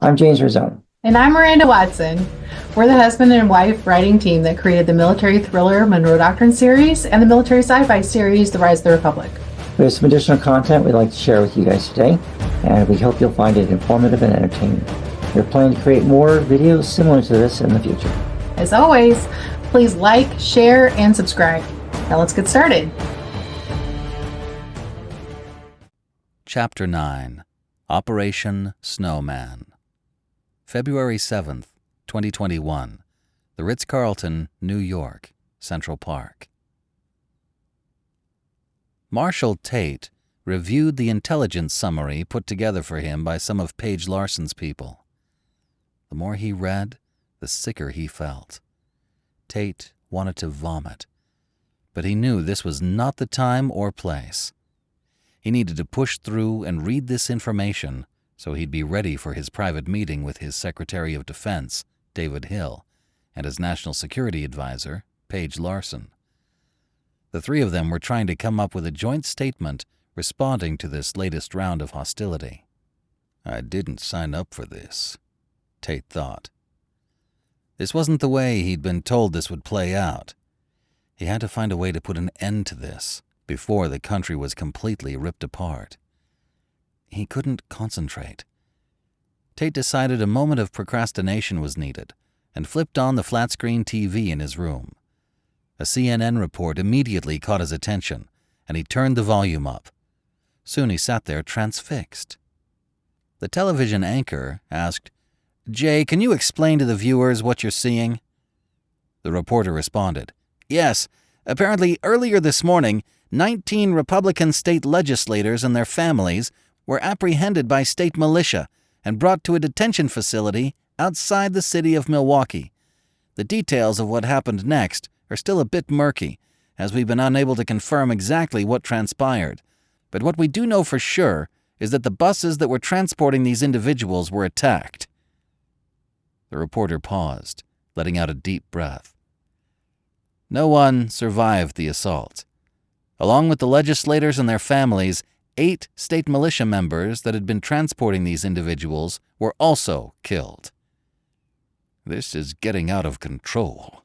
I'm James Rosone. And I'm Miranda Watson. We're the husband and wife writing team that created the military thriller Monroe Doctrine series and the military sci-fi series The Rise of the Republic. We have some additional content we'd like to share with you guys today, and we hope you'll find it informative and entertaining. We're planning to create more videos similar to this in the future. As always, please like, share, and subscribe. Now let's get started. Chapter 9, Operation Snowman. February 7th, 2021, The Ritz-Carlton, New York, Central Park. Marshal Tate reviewed the intelligence summary put together for him by some of Paige Larson's people. The more he read, the sicker he felt. Tate wanted to vomit, but he knew this was not the time or place. He needed to push through and read this information so he'd be ready for his private meeting with his Secretary of Defense, David Hill, and his National Security Advisor, Paige Larson. The three of them were trying to come up with a joint statement responding to this latest round of hostility. I didn't sign up for this, Tate thought. This wasn't the way he'd been told this would play out. He had to find a way to put an end to this before the country was completely ripped apart. He couldn't concentrate. Tate decided a moment of procrastination was needed and flipped on the flat-screen TV in his room. A CNN report immediately caught his attention, and he turned the volume up. Soon he sat there transfixed. The television anchor asked, "Jay, can you explain to the viewers what you're seeing?" The reporter responded, "Yes, apparently earlier this morning, 19 Republican state legislators and their families were apprehended by state militia and brought to a detention facility outside the city of Milwaukee. The details of what happened next are still a bit murky, as we've been unable to confirm exactly what transpired. But what we do know for sure is that the buses that were transporting these individuals were attacked." The reporter paused, letting out a deep breath. No one survived the assault. Along with the legislators and their families, 8 state militia members that had been transporting these individuals were also killed. This is getting out of control,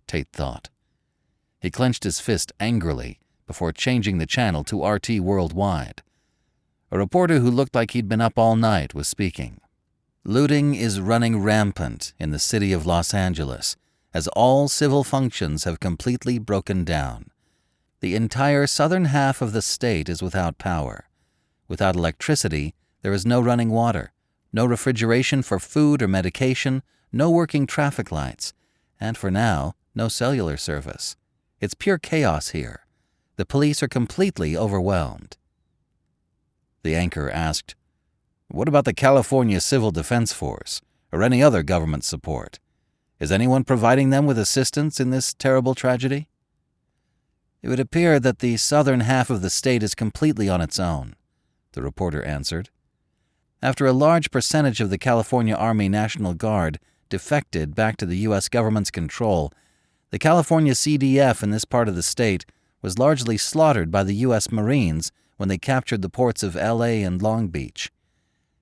Tate thought. He clenched his fist angrily before changing the channel to RT Worldwide. A reporter who looked like he'd been up all night was speaking. Looting is running rampant in the city of Los Angeles, as all civil functions have completely broken down. The entire southern half of the state is without power. Without electricity, there is no running water, no refrigeration for food or medication, no working traffic lights, and for now, no cellular service. It's pure chaos here. The police are completely overwhelmed. The anchor asked, "What about the California Civil Defense Force, or any other government support? Is anyone providing them with assistance in this terrible tragedy?" "It would appear that the southern half of the state is completely on its own," the reporter answered. "After a large percentage of the California Army National Guard defected back to the U.S. government's control, the California CDF in this part of the state was largely slaughtered by the U.S. Marines when they captured the ports of L.A. and Long Beach.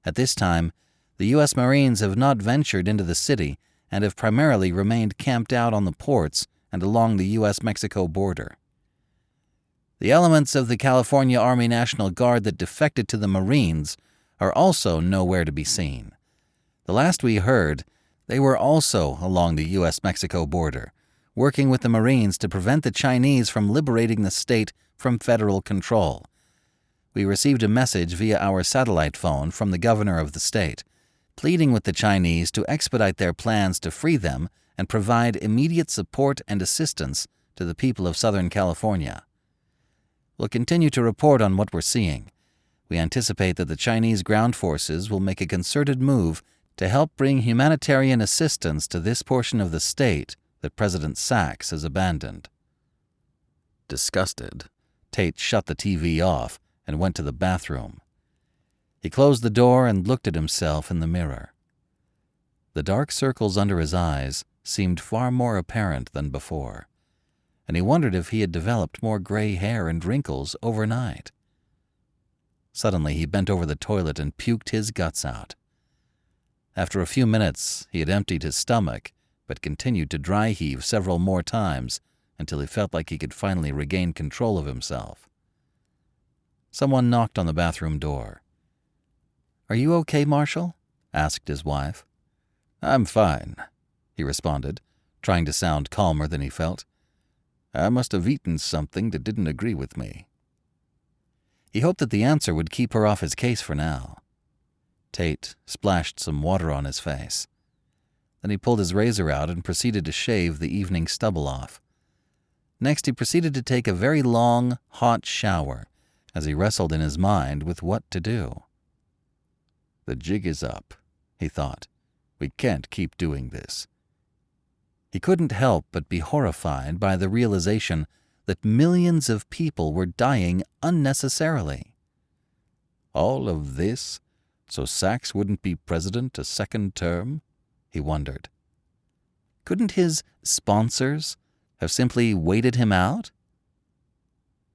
At this time, the U.S. Marines have not ventured into the city and have primarily remained camped out on the ports and along the U.S.-Mexico border. The elements of the California Army National Guard that defected to the Marines are also nowhere to be seen. The last we heard, they were also along the U.S.-Mexico border, working with the Marines to prevent the Chinese from liberating the state from federal control. We received a message via our satellite phone from the governor of the state, pleading with the Chinese to expedite their plans to free them and provide immediate support and assistance to the people of Southern California. We'll continue to report on what we're seeing. We anticipate that the Chinese ground forces will make a concerted move to help bring humanitarian assistance to this portion of the state that President Sachs has abandoned." Disgusted, Tate shut the TV off and went to the bathroom. He closed the door and looked at himself in the mirror. The dark circles under his eyes seemed far more apparent than before, and he wondered if he had developed more gray hair and wrinkles overnight. Suddenly he bent over the toilet and puked his guts out. After a few minutes, he had emptied his stomach, but continued to dry heave several more times until he felt like he could finally regain control of himself. Someone knocked on the bathroom door. "Are you okay, Marshall?" asked his wife. "I'm fine," he responded, trying to sound calmer than he felt. "I must have eaten something that didn't agree with me." He hoped that the answer would keep her off his case for now. Tate splashed some water on his face. Then he pulled his razor out and proceeded to shave the evening stubble off. Next, he proceeded to take a very long, hot shower as he wrestled in his mind with what to do. "The jig is up," he thought. "We can't keep doing this." He couldn't help but be horrified by the realization that millions of people were dying unnecessarily. All of this so Sachs wouldn't be president a second term? He wondered. Couldn't his sponsors have simply waited him out?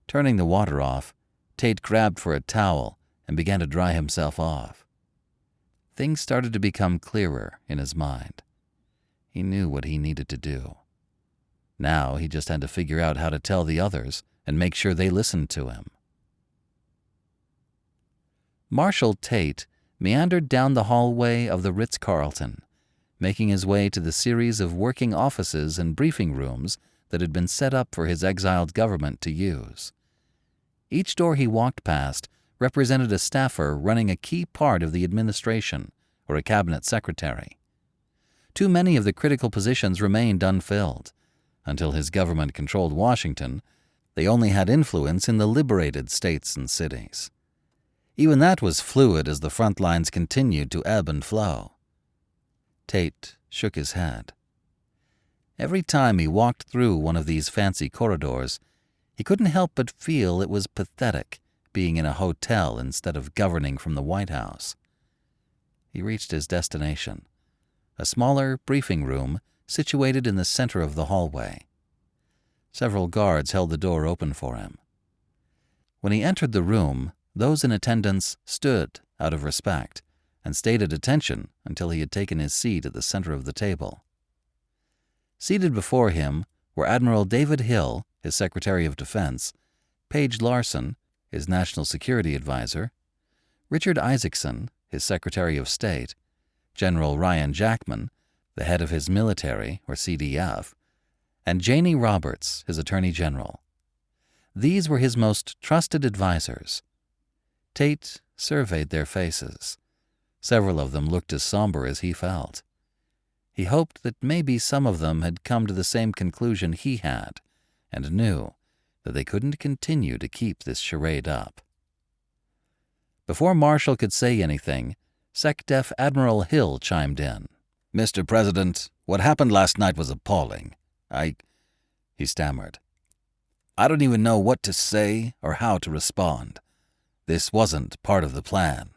Turning the water off, Tate grabbed for a towel and began to dry himself off. Things started to become clearer in his mind. He knew what he needed to do. Now he just had to figure out how to tell the others and make sure they listened to him. Marshall Tate meandered down the hallway of the Ritz-Carlton, making his way to the series of working offices and briefing rooms that had been set up for his exiled government to use. Each door he walked past represented a staffer running a key part of the administration or a cabinet secretary. Too many of the critical positions remained unfilled. Until his government controlled Washington, they only had influence in the liberated states and cities. Even that was fluid as the front lines continued to ebb and flow. Tate shook his head. Every time he walked through one of these fancy corridors, he couldn't help but feel it was pathetic being in a hotel instead of governing from the White House. He reached his destination, a smaller briefing room situated in the center of the hallway. Several guards held the door open for him. When he entered the room, those in attendance stood out of respect and stayed at attention until he had taken his seat at the center of the table. Seated before him were Admiral David Hill, his Secretary of Defense, Paige Larson, his National Security Advisor, Richard Isaacson, his Secretary of State, General Ryan Jackman, the head of his military, or CDF, and Janie Roberts, his Attorney General. These were his most trusted advisors. Tate surveyed their faces. Several of them looked as somber as he felt. He hoped that maybe some of them had come to the same conclusion he had, and knew that they couldn't continue to keep this charade up. Before Marshall could say anything, SecDef Admiral Hill chimed in. "Mr. President, what happened last night was appalling. He stammered. "I don't even know what to say or how to respond. This wasn't part of the plan."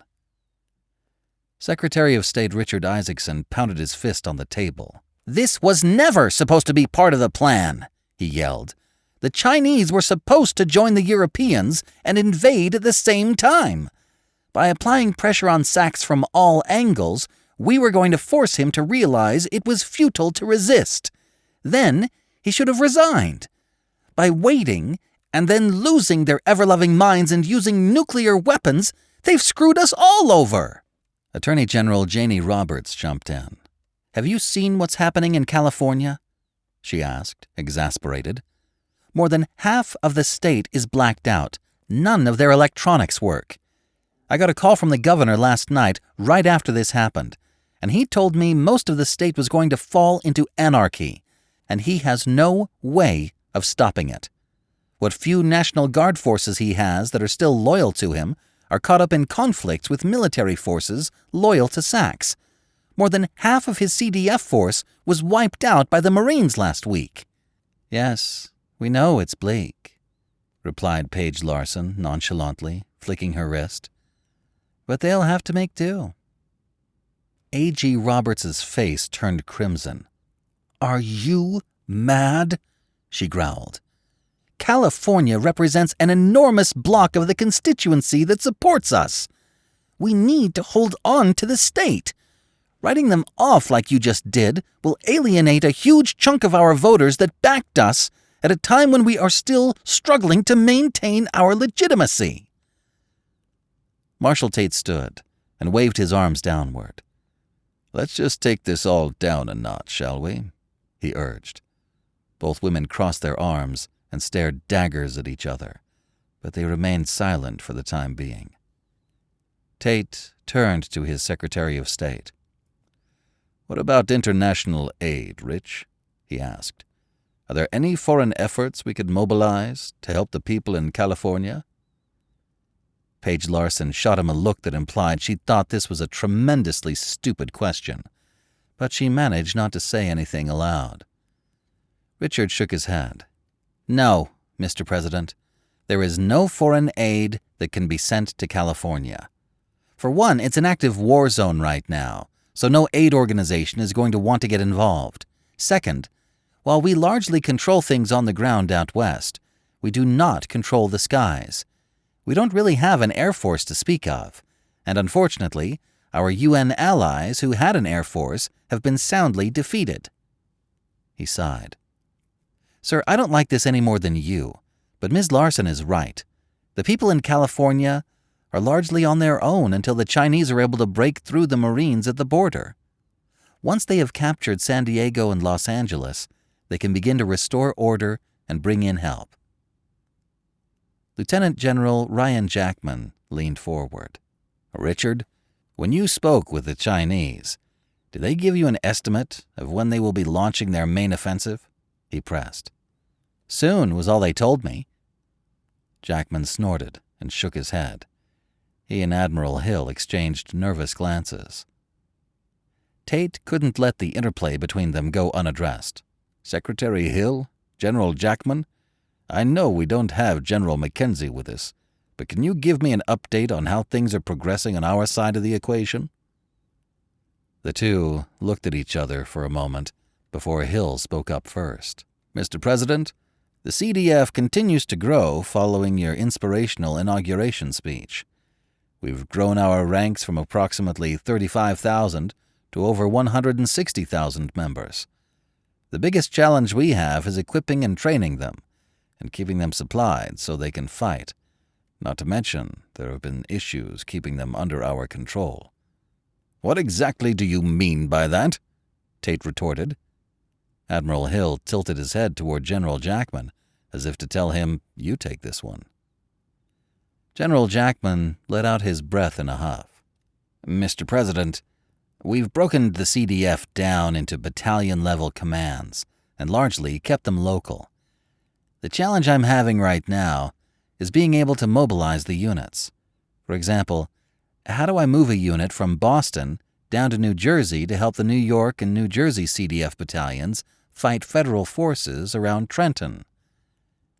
Secretary of State Richard Isaacson pounded his fist on the table. "This was never supposed to be part of the plan," he yelled. "The Chinese were supposed to join the Europeans and invade at the same time. By applying pressure on Sachs from all angles, we were going to force him to realize it was futile to resist. Then he should have resigned. By waiting and then losing their ever-loving minds and using nuclear weapons, they've screwed us all over." Attorney General Janie Roberts jumped in. "Have you seen what's happening in California?" she asked, exasperated. "More than half of the state is blacked out. None of their electronics work. I got a call from the governor last night, right after this happened, and he told me most of the state was going to fall into anarchy, and he has no way of stopping it. What few National Guard forces he has that are still loyal to him are caught up in conflicts with military forces loyal to Sachs. More than half of his CDF force was wiped out by the Marines last week." "Yes, we know it's bleak," replied Paige Larson nonchalantly, flicking her wrist. "But they'll have to make do." A.G. Roberts's face turned crimson. "Are you mad?" she growled. "California represents an enormous block of the constituency that supports us. We need to hold on to the state. Writing them off like you just did will alienate a huge chunk of our voters that backed us at a time when we are still struggling to maintain our legitimacy." Marshal Tate stood and waved his arms downward. "Let's just take this all down a notch, shall we?" he urged. Both women crossed their arms and stared daggers at each other, but they remained silent for the time being. Tate turned to his Secretary of State. "What about international aid, Rich?" he asked. "Are there any foreign efforts we could mobilize to help the people in California?" Paige Larson shot him a look that implied she thought this was a tremendously stupid question, but she managed not to say anything aloud. Richard shook his head. "No, Mr. President. There is no foreign aid that can be sent to California. For one, it's an active war zone right now, so no aid organization is going to want to get involved. Second, while we largely control things on the ground out west, we do not control the skies. We don't really have an air force to speak of, and unfortunately, our UN allies who had an air force have been soundly defeated." He sighed. "Sir, I don't like this any more than you, but Ms. Larson is right. The people in California are largely on their own until the Chinese are able to break through the Marines at the border. Once they have captured San Diego and Los Angeles, they can begin to restore order and bring in help." Lieutenant General Ryan Jackman leaned forward. "Richard, when you spoke with the Chinese, did they give you an estimate of when they will be launching their main offensive?" he pressed. "Soon was all they told me." Jackman snorted and shook his head. He and Admiral Hill exchanged nervous glances. Tate couldn't let the interplay between them go unaddressed. "Secretary Hill? General Jackman? I know we don't have General Mackenzie with us, but can you give me an update on how things are progressing on our side of the equation?" The two looked at each other for a moment before Hill spoke up first. "Mr. President, the CDF continues to grow following your inspirational inauguration speech. We've grown our ranks from approximately 35,000 to over 160,000 members. The biggest challenge we have is equipping and training them, and keeping them supplied so they can fight. Not to mention, there have been issues keeping them under our control." "What exactly do you mean by that?" Tate retorted. Admiral Hill tilted his head toward General Jackman, as if to tell him, "You take this one." General Jackman let out his breath in a huff. "Mr. President, we've broken the CDF down into battalion-level commands and largely kept them local. The challenge I'm having right now is being able to mobilize the units. For example, how do I move a unit from Boston down to New Jersey to help the New York and New Jersey CDF battalions fight federal forces around Trenton?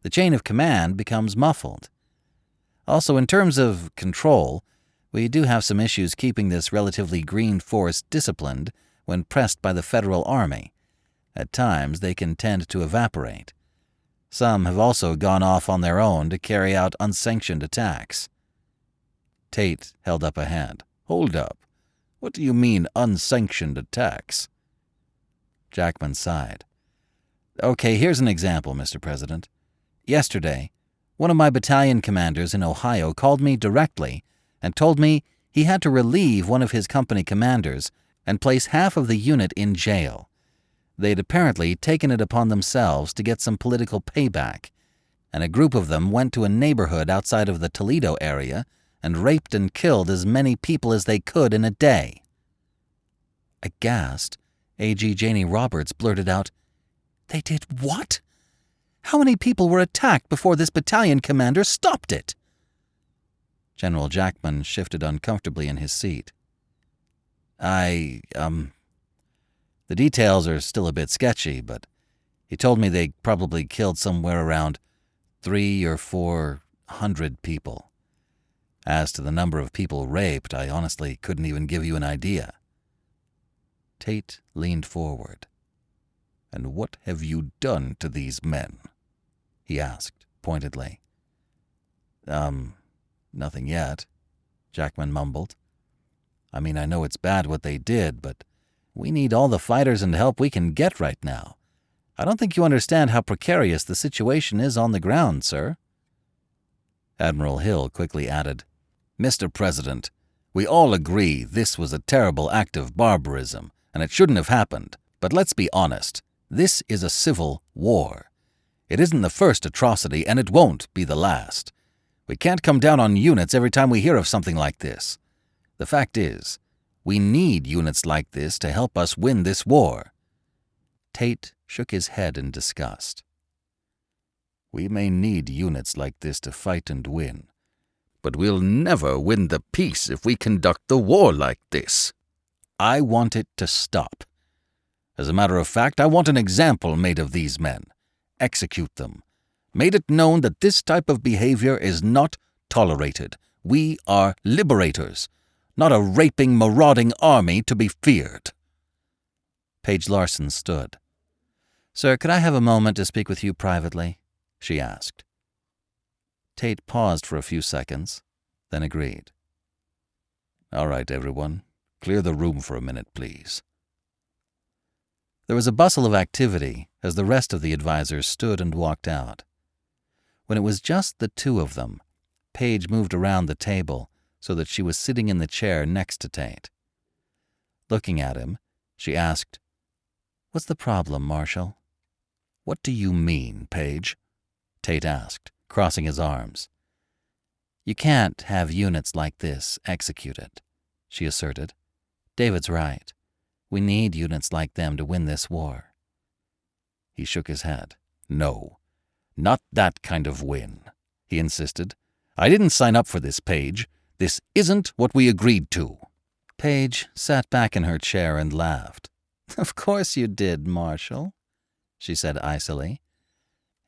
The chain of command becomes muffled. Also, in terms of control, we do have some issues keeping this relatively green force disciplined when pressed by the Federal Army. At times, they can tend to evaporate. Some have also gone off on their own to carry out unsanctioned attacks." Tate held up a hand. "Hold up. What do you mean, unsanctioned attacks?" Jackman sighed. "Okay, here's an example, Mr. President. Yesterday, one of my battalion commanders in Ohio called me directly and told me he had to relieve one of his company commanders and place half of the unit in jail. They'd apparently taken it upon themselves to get some political payback, and a group of them went to a neighborhood outside of the Toledo area and raped and killed as many people as they could in a day." Aghast, A.G. Janey Roberts blurted out, "They did what? How many people were attacked before this battalion commander stopped it?" General Jackman shifted uncomfortably in his seat. The details are still a bit sketchy, but he told me they probably killed somewhere around 300 or 400 people. As to the number of people raped, I honestly couldn't even give you an idea." Tate leaned forward. "And what have you done to these men?" he asked pointedly. Nothing yet," Jackman mumbled. "I mean, I know it's bad what they did, but We need all the fighters and help we can get right now. I don't think you understand how precarious the situation is on the ground, sir." Admiral Hill quickly added, "Mr. President, we all agree this was a terrible act of barbarism, and it shouldn't have happened. But let's be honest, this is a civil war. It isn't the first atrocity, and it won't be the last. We can't come down on units every time we hear of something like this. The fact is, we need units like this to help us win this war." Tate shook his head in disgust. "We may need units like this to fight and win, but we'll never win the peace if we conduct the war like this. I want it to stop. As a matter of fact, I want an example made of these men. Execute them. Made it known that this type of behavior is not tolerated. We are liberators, not a raping, marauding army to be feared." Paige Larson stood. "Sir, could I have a moment to speak with you privately?" she asked. Tate paused for a few seconds, then agreed. "All right, everyone. Clear the room for a minute, please." There was a bustle of activity as the rest of the advisors stood and walked out. When it was just the two of them, Paige moved around the table so that she was sitting in the chair next to Tate. Looking at him, she asked, "What's the problem, Marshal?" "What do you mean, Paige?" Tate asked, crossing his arms. "You can't have units like this executed," she asserted. "David's right. We need units like them to win this war." He shook his head. "No, not that kind of win," he insisted. "I didn't sign up for this, Paige. This isn't what we agreed to." Paige sat back in her chair and laughed. "Of course you did, Marshal," she said icily.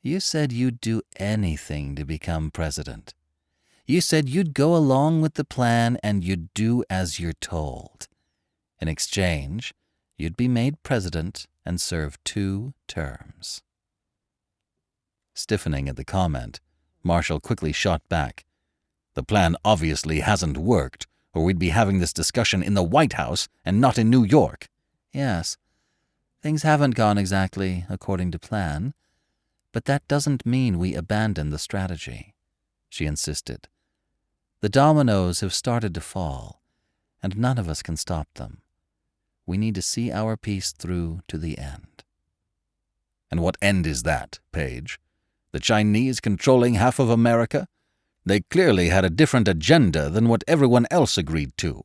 "You said you'd do anything to become president. You said you'd go along with the plan and you'd do as you're told. In exchange, you'd be made president and serve 2 terms. Stiffening at the comment, Marshall quickly shot back. "The plan obviously hasn't worked, or we'd be having this discussion in the White House and not in New York." "Yes, things haven't gone exactly according to plan, but that doesn't mean we abandon the strategy," she insisted. "The dominoes have started to fall, and none of us can stop them. We need to see our piece through to the end." "And what end is that, Paige? The Chinese controlling half of America? They clearly had a different agenda than what everyone else agreed to.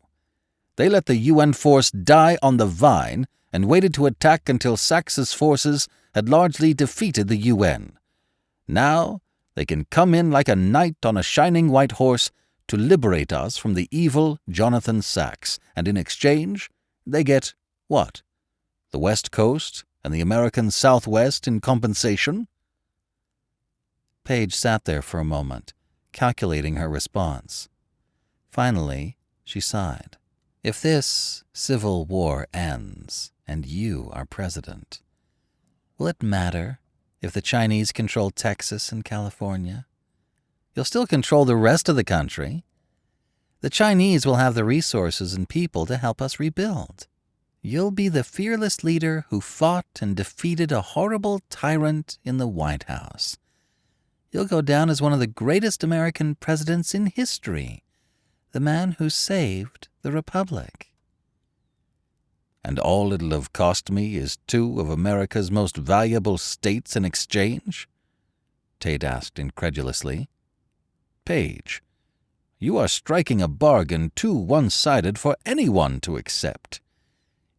They let the UN force die on the vine and waited to attack until Sachs's forces had largely defeated the UN. Now they can come in like a knight on a shining white horse to liberate us from the evil Jonathan Sachs, and in exchange they get what? The West Coast and the American Southwest in compensation?" Paige sat there for a moment, calculating her response. Finally, she sighed. "If this civil war ends and you are president, will it matter if the Chinese control Texas and California? You'll still control the rest of the country. The Chinese will have the resources and people to help us rebuild. You'll be the fearless leader who fought and defeated a horrible tyrant in the White House. You'll go down as one of the greatest American presidents in history, the man who saved the Republic." "And all it'll have cost me is 2 of America's most valuable states in exchange?" Tate asked incredulously. "Paige, you are striking a bargain too one-sided for anyone to accept.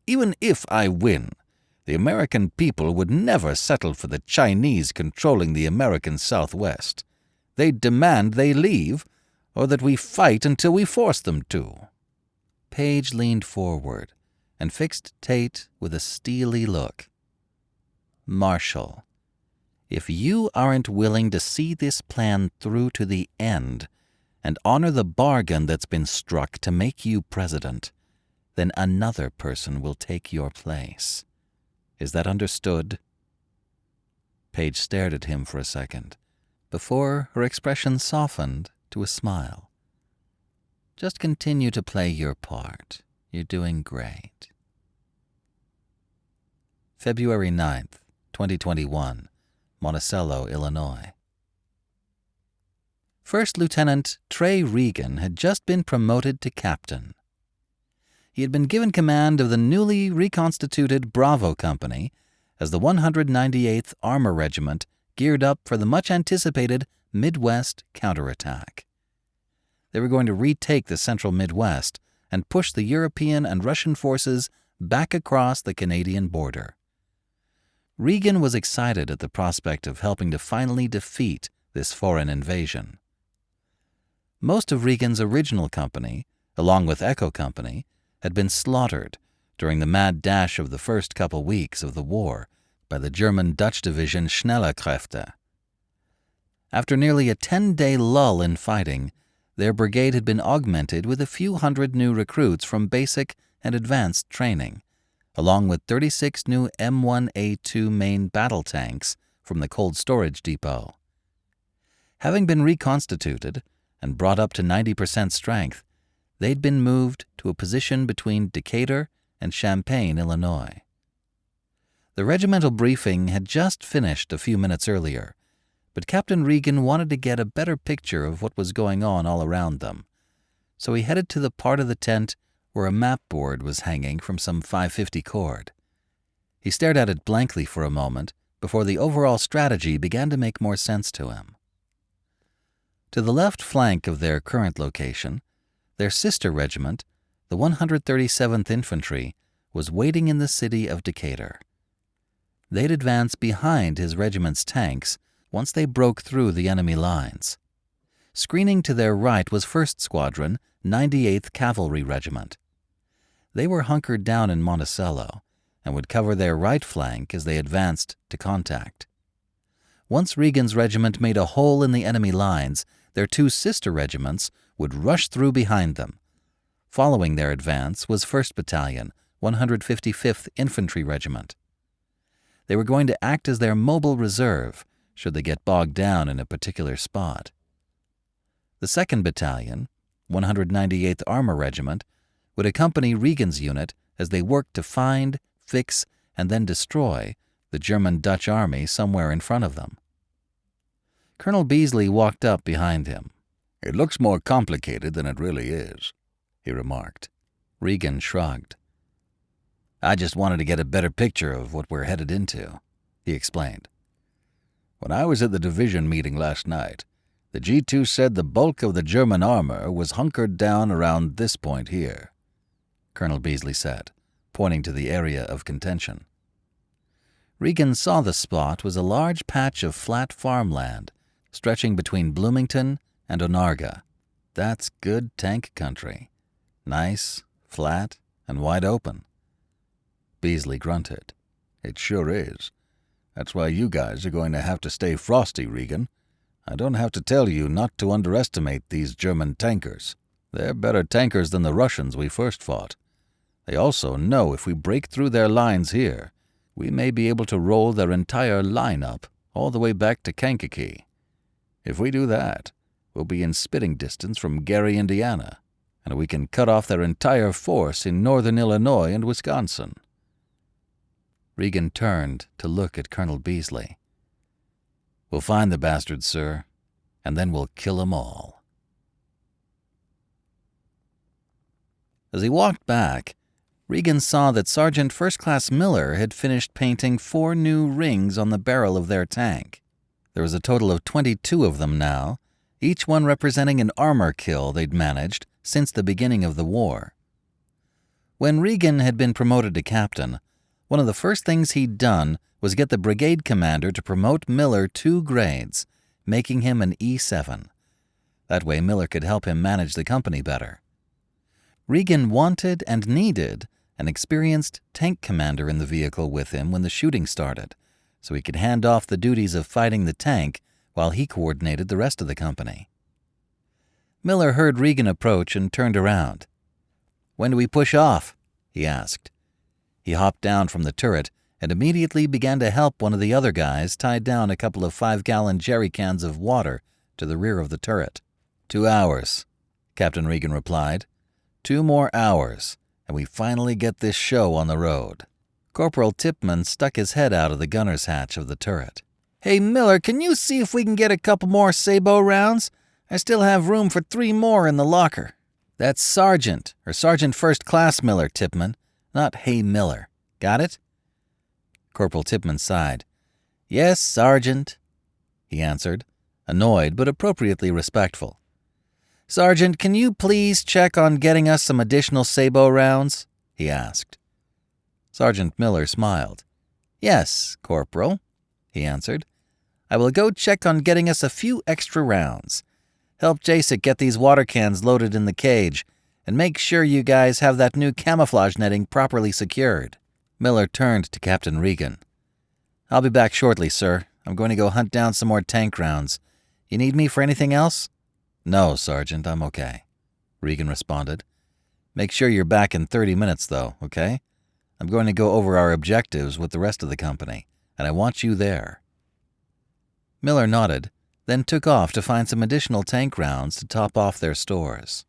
Even if I win, the American people would never settle for the Chinese controlling the American Southwest. They'd demand they leave, or that we fight until we force them to." Paige leaned forward and fixed Tate with a steely look. "Marshall, if you aren't willing to see this plan through to the end and honor the bargain that's been struck to make you president, then another person will take your place. Is that understood?" Paige stared at him for a second, before her expression softened to a smile. "Just continue to play your part. You're doing great." February 9th, 2021, Monticello, Illinois. First Lieutenant Trey Regan had just been promoted to captain. He had been given command of the newly reconstituted Bravo Company as the 198th Armor Regiment geared up for the much-anticipated Midwest counterattack. They were going to retake the central Midwest and push the European and Russian forces back across the Canadian border. Regan was excited at the prospect of helping to finally defeat this foreign invasion. Most of Regan's original company, along with Echo Company, had been slaughtered during the mad dash of the first couple weeks of the war by the German-Dutch division Schnellkräfte. After nearly a 10-day lull in fighting, their brigade had been augmented with a few hundred new recruits from basic and advanced training, along with 36 new M1A2 main battle tanks from the cold storage depot. Having been reconstituted and brought up to 90% strength, they'd been moved to a position between Decatur and Champaign, Illinois. The regimental briefing had just finished a few minutes earlier, but Captain Regan wanted to get a better picture of what was going on all around them, so he headed to the part of the tent where a map board was hanging from some 550 cord. He stared at it blankly for a moment before the overall strategy began to make more sense to him. To the left flank of their current location, their sister regiment, the 137th Infantry, was waiting in the city of Decatur. They'd advance behind his regiment's tanks once they broke through the enemy lines. Screening to their right was 1st Squadron, 98th Cavalry Regiment. They were hunkered down in Monticello and would cover their right flank as they advanced to contact. Once Regan's regiment made a hole in the enemy lines, their two sister regiments would rush through behind them. Following their advance was 1st Battalion, 155th Infantry Regiment. They were going to act as their mobile reserve should they get bogged down in a particular spot. The 2nd Battalion, 198th Armor Regiment, would accompany Regan's unit as they worked to find, fix, and then destroy the German-Dutch army somewhere in front of them. Colonel Beasley walked up behind him. "It looks more complicated than it really is," he remarked. Regan shrugged. "I just wanted to get a better picture of what we're headed into," he explained. "When I was at the division meeting last night, the G2 said the bulk of the German armor was hunkered down around this point here," Colonel Beasley said, pointing to the area of contention. Regan saw the spot was a large patch of flat farmland stretching between Bloomington and Onarga. That's good tank country. Nice, flat, and wide open. Beasley grunted. "It sure is. That's why you guys are going to have to stay frosty, Regan. I don't have to tell you not to underestimate these German tankers. They're better tankers than the Russians we first fought. They also know if we break through their lines here, we may be able to roll their entire line up all the way back to Kankakee. If we do that, we'll be in spitting distance from Gary, Indiana, and we can cut off their entire force in northern Illinois and Wisconsin." Regan turned to look at Colonel Beasley. "We'll find the bastards, sir, and then we'll kill 'em all." As he walked back, Regan saw that Sergeant First Class Miller had finished painting 4 new rings on the barrel of their tank. There was a total of 22 of them now, each one representing an armor kill they'd managed since the beginning of the war. When Regan had been promoted to captain, one of the first things he'd done was get the brigade commander to promote Miller 2 grades, making him an E7. That way Miller could help him manage the company better. Regan wanted and needed an experienced tank commander in the vehicle with him when the shooting started, so he could hand off the duties of fighting the tank while he coordinated the rest of the company. Miller heard Regan approach and turned around. "When do we push off?" he asked. He hopped down from the turret and immediately began to help one of the other guys tie down a couple of 5-gallon jerry cans of water to the rear of the turret. 2 hours, Captain Regan replied. 2 more hours, and we finally get this show on the road. Corporal Tipman stuck his head out of the gunner's hatch of the turret. "Hey, Miller, can you see if we can get a couple more sabot rounds? I still have room for 3 more in the locker." "That's Sergeant, or Sergeant First Class Miller, Tipman, not Hey Miller. Got it?" Corporal Tipman sighed. "Yes, Sergeant," he answered, annoyed but appropriately respectful. "Sergeant, can you please check on getting us some additional sabot rounds?" he asked. Sergeant Miller smiled. "Yes, Corporal," he answered. "I will go check on getting us a few extra rounds. Help Jasek get these water cans loaded in the cage, and make sure you guys have that new camouflage netting properly secured." Miller turned to Captain Regan. "I'll be back shortly, sir. I'm going to go hunt down some more tank rounds. You need me for anything else?" "No, Sergeant, I'm okay," Regan responded. "Make sure you're back in 30 minutes, though, okay? I'm going to go over our objectives with the rest of the company, and I want you there." Miller nodded, then took off to find some additional tank rounds to top off their stores.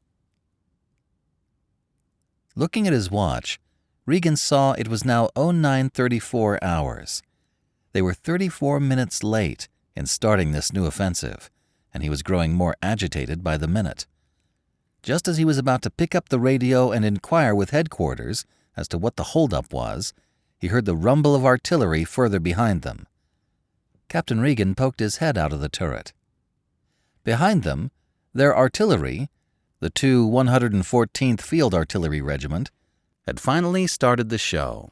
Looking at his watch, Regan saw it was now 0934 hours. They were 34 minutes late in starting this new offensive, and he was growing more agitated by the minute. Just as he was about to pick up the radio and inquire with headquarters as to what the holdup was, he heard the rumble of artillery further behind them. Captain Regan poked his head out of the turret. Behind them, their artillery, the 2 114th Field Artillery Regiment, had finally started the show.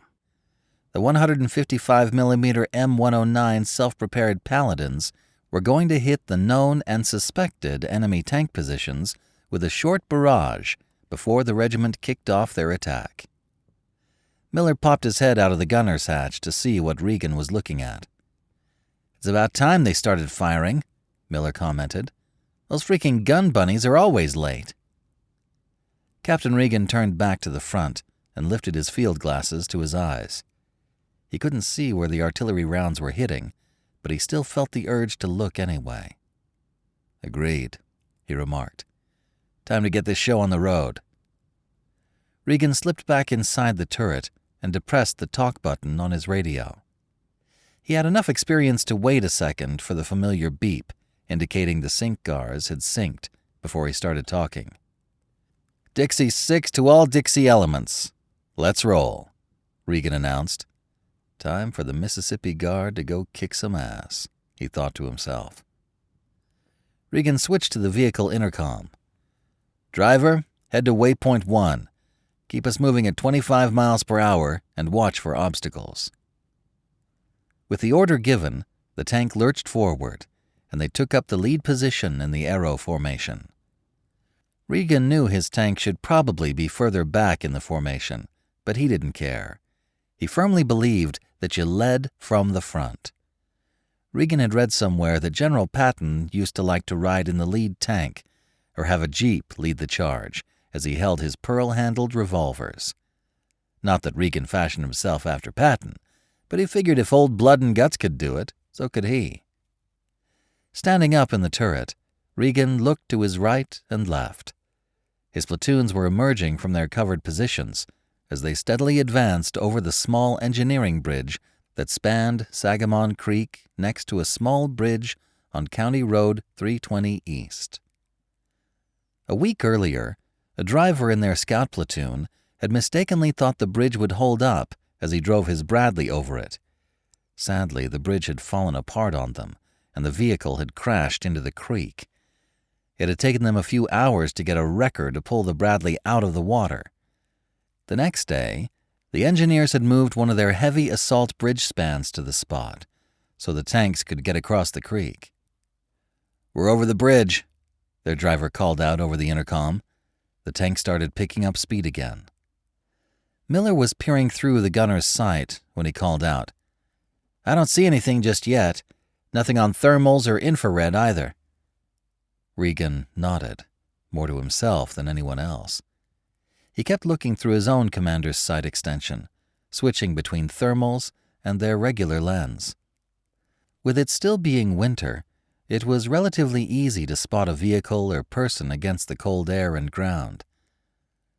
The 155mm M109 self-prepared Paladins were going to hit the known and suspected enemy tank positions with a short barrage before the regiment kicked off their attack. Miller popped his head out of the gunner's hatch to see what Regan was looking at. "It's about time they started firing," Miller commented. "Those freaking gun bunnies are always late." Captain Regan turned back to the front and lifted his field glasses to his eyes. He couldn't see where the artillery rounds were hitting, but he still felt the urge to look anyway. "Agreed," he remarked. "Time to get this show on the road." Regan slipped back inside the turret and depressed the talk button on his radio. He had enough experience to wait a second for the familiar beep, indicating the sync guards had synced before he started talking. "Dixie 6 to all Dixie elements. Let's roll," Regan announced. "Time for the Mississippi Guard to go kick some ass," he thought to himself. Regan switched to the vehicle intercom. "Driver, head to waypoint 1. Keep us moving at 25 miles per hour and watch for obstacles." With the order given, the tank lurched forward, and they took up the lead position in the arrow formation. Regan knew his tank should probably be further back in the formation, but he didn't care. He firmly believed that you led from the front. Regan had read somewhere that General Patton used to like to ride in the lead tank, or have a jeep lead the charge, as he held his pearl-handled revolvers. Not that Regan fashioned himself after Patton, but he figured if old Blood and Guts could do it, so could he. Standing up in the turret, Regan looked to his right and left. His platoons were emerging from their covered positions as they steadily advanced over the small engineering bridge that spanned Sagamon Creek next to a small bridge on County Road 320 East. A week earlier, a driver in their scout platoon had mistakenly thought the bridge would hold up as he drove his Bradley over it. Sadly, the bridge had fallen apart on them, and the vehicle had crashed into the creek. It had taken them a few hours to get a wrecker to pull the Bradley out of the water. The next day, the engineers had moved one of their heavy assault bridge spans to the spot, so the tanks could get across the creek. "We're over the bridge," their driver called out over the intercom. The tank started picking up speed again. Miller was peering through the gunner's sight when he called out, "I don't see anything just yet. Nothing on thermals or infrared either." Regan nodded, more to himself than anyone else. He kept looking through his own commander's sight extension, switching between thermals and their regular lens. With it still being winter, it was relatively easy to spot a vehicle or person against the cold air and ground.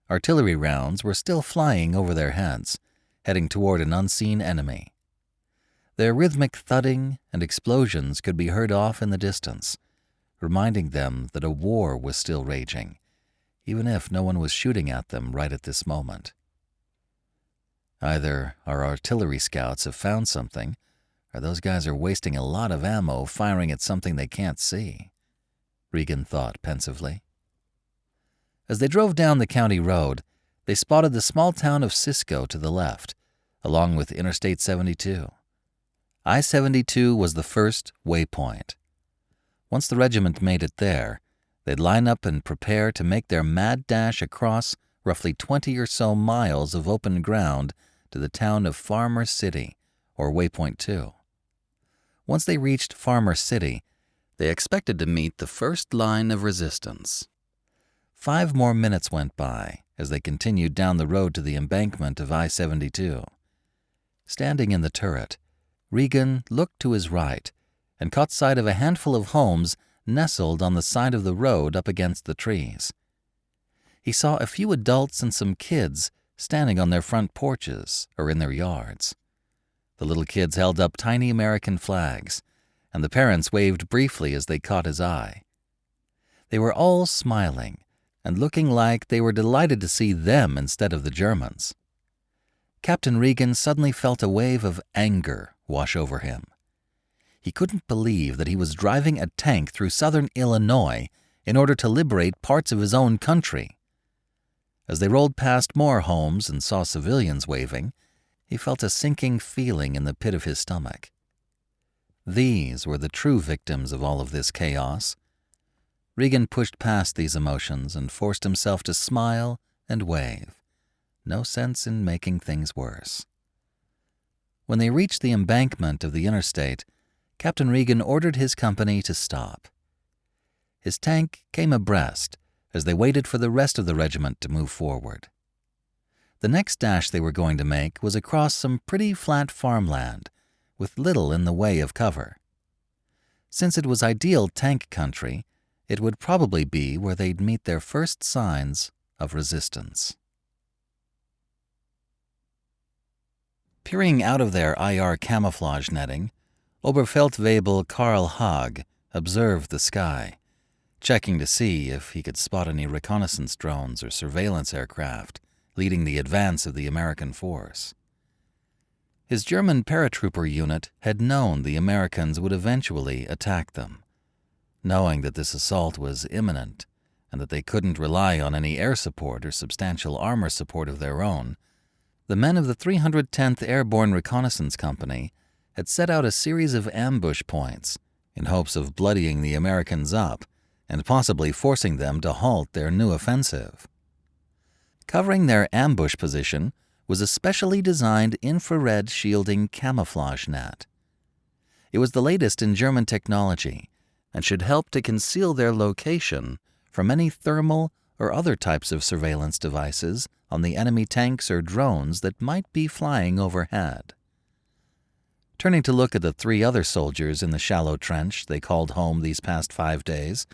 Artillery rounds were still flying over their heads, heading toward an unseen enemy. Their rhythmic thudding and explosions could be heard off in the distance, reminding them that a war was still raging, even if no one was shooting at them right at this moment. Either our artillery scouts have found something, or those guys are wasting a lot of ammo firing at something they can't see, Regan thought pensively. As they drove down the county road, they spotted the small town of Cisco to the left, along with Interstate 72. I-72 was the first waypoint. Once the regiment made it there, they'd line up and prepare to make their mad dash across roughly 20 or so miles of open ground to the town of Farmer City, or Waypoint 2. Once they reached Farmer City, they expected to meet the first line of resistance. 5 more minutes went by as they continued down the road to the embankment of I-72. Standing in the turret, Regan looked to his right and caught sight of a handful of homes nestled on the side of the road up against the trees. He saw a few adults and some kids standing on their front porches or in their yards. The little kids held up tiny American flags, and the parents waved briefly as they caught his eye. They were all smiling and looking like they were delighted to see them instead of the Germans. Captain Regan suddenly felt a wave of anger wash over him. He couldn't believe that he was driving a tank through southern Illinois in order to liberate parts of his own country. As they rolled past more homes and saw civilians waving, he felt a sinking feeling in the pit of his stomach. These were the true victims of all of this chaos. Regan pushed past these emotions and forced himself to smile and wave. No sense in making things worse. When they reached the embankment of the interstate, Captain Regan ordered his company to stop. His tank came abreast as they waited for the rest of the regiment to move forward. The next dash they were going to make was across some pretty flat farmland, with little in the way of cover. Since it was ideal tank country, it would probably be where they'd meet their first signs of resistance. Peering out of their IR camouflage netting, Oberfeldwebel Karl Haag observed the sky, checking to see if he could spot any reconnaissance drones or surveillance aircraft leading the advance of the American force. His German paratrooper unit had known the Americans would eventually attack them. Knowing that this assault was imminent and that they couldn't rely on any air support or substantial armor support of their own, the men of the 310th Airborne Reconnaissance Company had set out a series of ambush points in hopes of bloodying the Americans up and possibly forcing them to halt their new offensive. Covering their ambush position was a specially designed infrared shielding camouflage net. It was the latest in German technology and should help to conceal their location from any thermal or other types of surveillance devices on the enemy tanks or drones that might be flying overhead. Turning to look at the 3 other soldiers in the shallow trench they called home these past 5 days,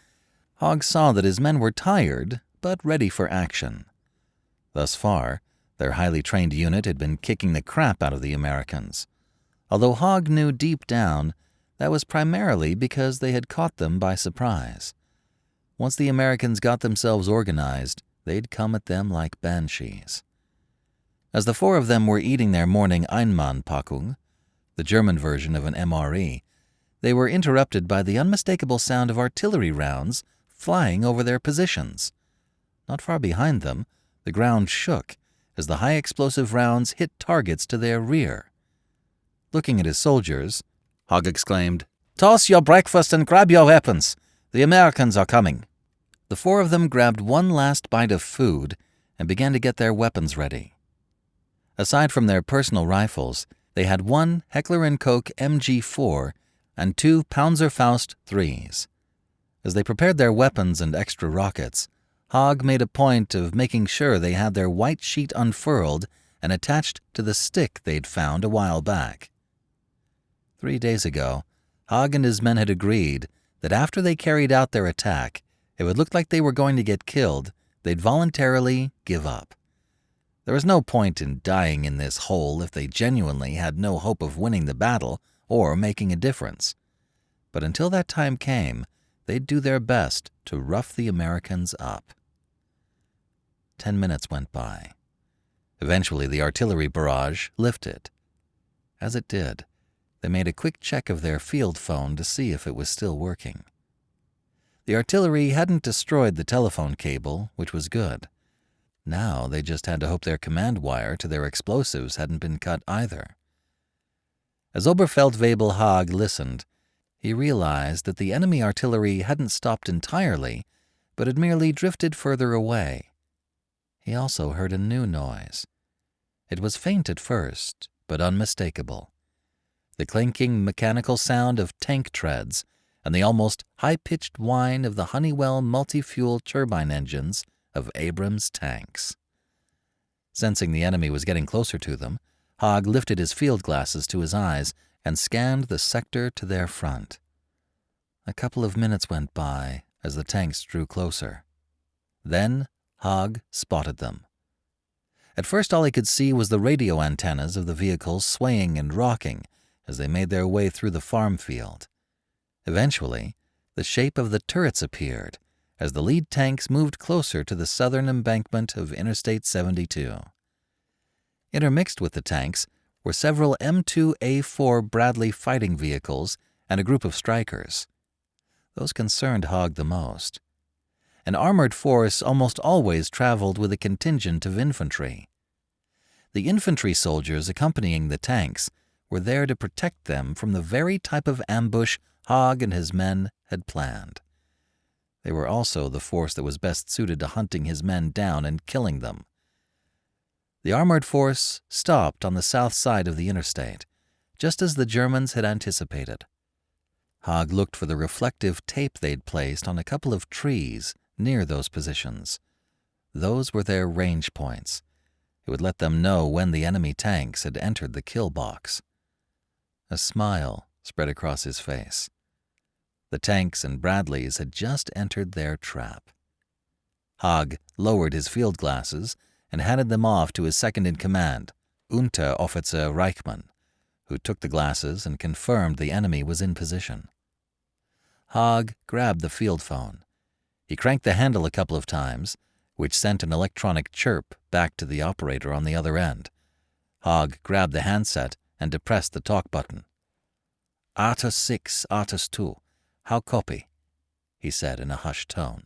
Haag saw that his men were tired but ready for action. Thus far, their highly trained unit had been kicking the crap out of the Americans, although Haag knew deep down that was primarily because they had caught them by surprise. Once the Americans got themselves organized, they'd come at them like banshees. As the 4 of them were eating their morning Einmannpackung, the German version of an MRE, they were interrupted by the unmistakable sound of artillery rounds flying over their positions. Not far behind them, the ground shook as the high-explosive rounds hit targets to their rear. Looking at his soldiers, Haag exclaimed, "Toss your breakfast and grab your weapons. The Americans are coming." The 4 of them grabbed one last bite of food and began to get their weapons ready. Aside from their personal rifles, they had 1 Heckler & Koch MG4 and 2 Panzerfaust 3s. As they prepared their weapons and extra rockets, Haag made a point of making sure they had their white sheet unfurled and attached to the stick they'd found a while back. 3 days ago, Haag and his men had agreed that after they carried out their attack, if it looked like they were going to get killed, they'd voluntarily give up. There was no point in dying in this hole if they genuinely had no hope of winning the battle or making a difference. But until that time came, they'd do their best to rough the Americans up. 10 minutes went by. Eventually, the artillery barrage lifted. As it did, they made a quick check of their field phone to see if it was still working. The artillery hadn't destroyed the telephone cable, which was good. Now they just had to hope their command wire to their explosives hadn't been cut either. As Oberfeldwebel Haag listened, he realized that the enemy artillery hadn't stopped entirely, but had merely drifted further away. He also heard a new noise. It was faint at first, but unmistakable. The clinking mechanical sound of tank treads and the almost high-pitched whine of the Honeywell multi-fuel turbine engines of Abrams tanks. Sensing the enemy was getting closer to them, Haag lifted his field glasses to his eyes and scanned the sector to their front. A couple of minutes went by as the tanks drew closer. Then Haag spotted them. At first all he could see was the radio antennas of the vehicles swaying and rocking as they made their way through the farm field. Eventually, the shape of the turrets appeared as the lead tanks moved closer to the southern embankment of Interstate 72. Intermixed with the tanks were several M2A4 Bradley fighting vehicles and a group of strikers. Those concerned Haag the most. An armored force almost always traveled with a contingent of infantry. The infantry soldiers accompanying the tanks were there to protect them from the very type of ambush Haag and his men had planned. They were also the force that was best suited to hunting his men down and killing them. The armored force stopped on the south side of the interstate, just as the Germans had anticipated. Haag looked for the reflective tape they'd placed on a couple of trees near those positions. Those were their range points. It would let them know when the enemy tanks had entered the kill box. A smile spread across his face. The tanks and Bradleys had just entered their trap. Haag lowered his field glasses and handed them off to his second-in-command, Unteroffizier Reichmann, who took the glasses and confirmed the enemy was in position. Haag grabbed the field phone. He cranked the handle a couple of times, which sent an electronic chirp back to the operator on the other end. Haag grabbed the handset and depressed the talk button. Artus 6, Artus 2. How copy? He said in a hushed tone.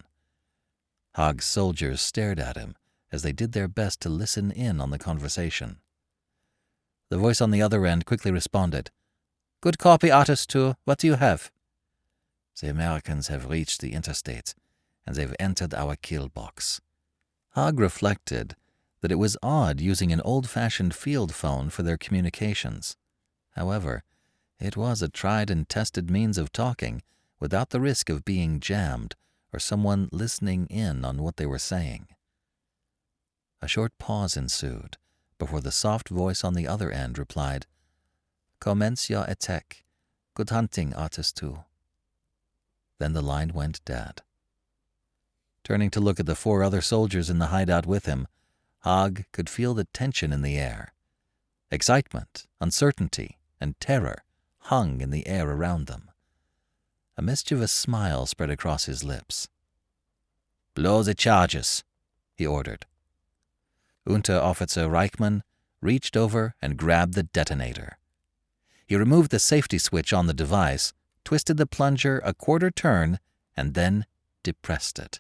Haag's soldiers stared at him as they did their best to listen in on the conversation. The voice on the other end quickly responded, Good copy, Artus 2. What do you have? The Americans have reached the interstate, and they've entered our kill box. Haag reflected that it was odd using an old-fashioned field phone for their communications. However, it was a tried and tested means of talking without the risk of being jammed or someone listening in on what they were saying. A short pause ensued before the soft voice on the other end replied, Commence your attack. Good hunting, Artus 2. Then the line went dead. Turning to look at the 4 other soldiers in the hideout with him, Haag could feel the tension in the air. Excitement, uncertainty, and terror hung in the air around them. A mischievous smile spread across his lips. Blow the charges, he ordered. Unteroffizier Reichmann reached over and grabbed the detonator. He removed the safety switch on the device, twisted the plunger a quarter turn, and then depressed it.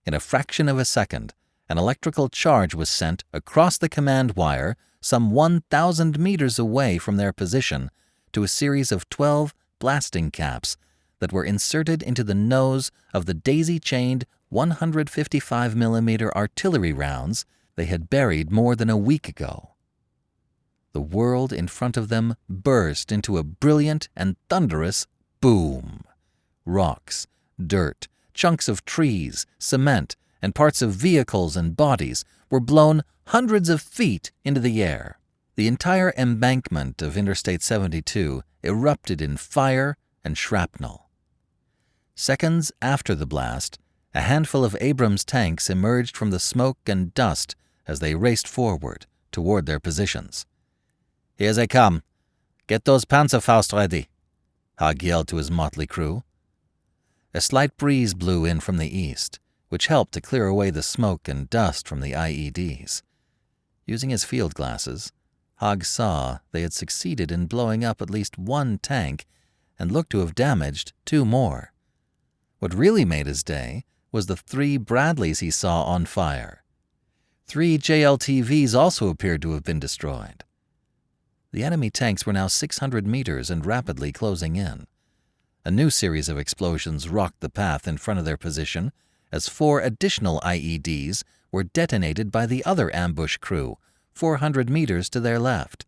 In a fraction of a second, an electrical charge was sent across the command wire some 1,000 meters away from their position to a series of 12 blasting caps that were inserted into the nose of the daisy-chained 155mm artillery rounds they had buried more than a week ago. The world in front of them burst into a brilliant and thunderous boom. Rocks, dirt, chunks of trees, cement, and parts of vehicles and bodies were blown hundreds of feet into the air. The entire embankment of Interstate 72 erupted in fire and shrapnel. Seconds after the blast, a handful of Abrams tanks emerged from the smoke and dust as they raced forward toward their positions. "Here they come. Get those Panzerfaust ready," Hogg yelled to his motley crew. A slight breeze blew in from the east, which helped to clear away the smoke and dust from the IEDs. Using his field glasses, Hogg saw they had succeeded in blowing up at least one tank and looked to have damaged 2 more. What really made his day was the 3 Bradleys he saw on fire. 3 JLTVs also appeared to have been destroyed. The enemy tanks were now 600 meters and rapidly closing in. A new series of explosions rocked the path in front of their position as 4 additional IEDs were detonated by the other ambush crew 400 meters to their left.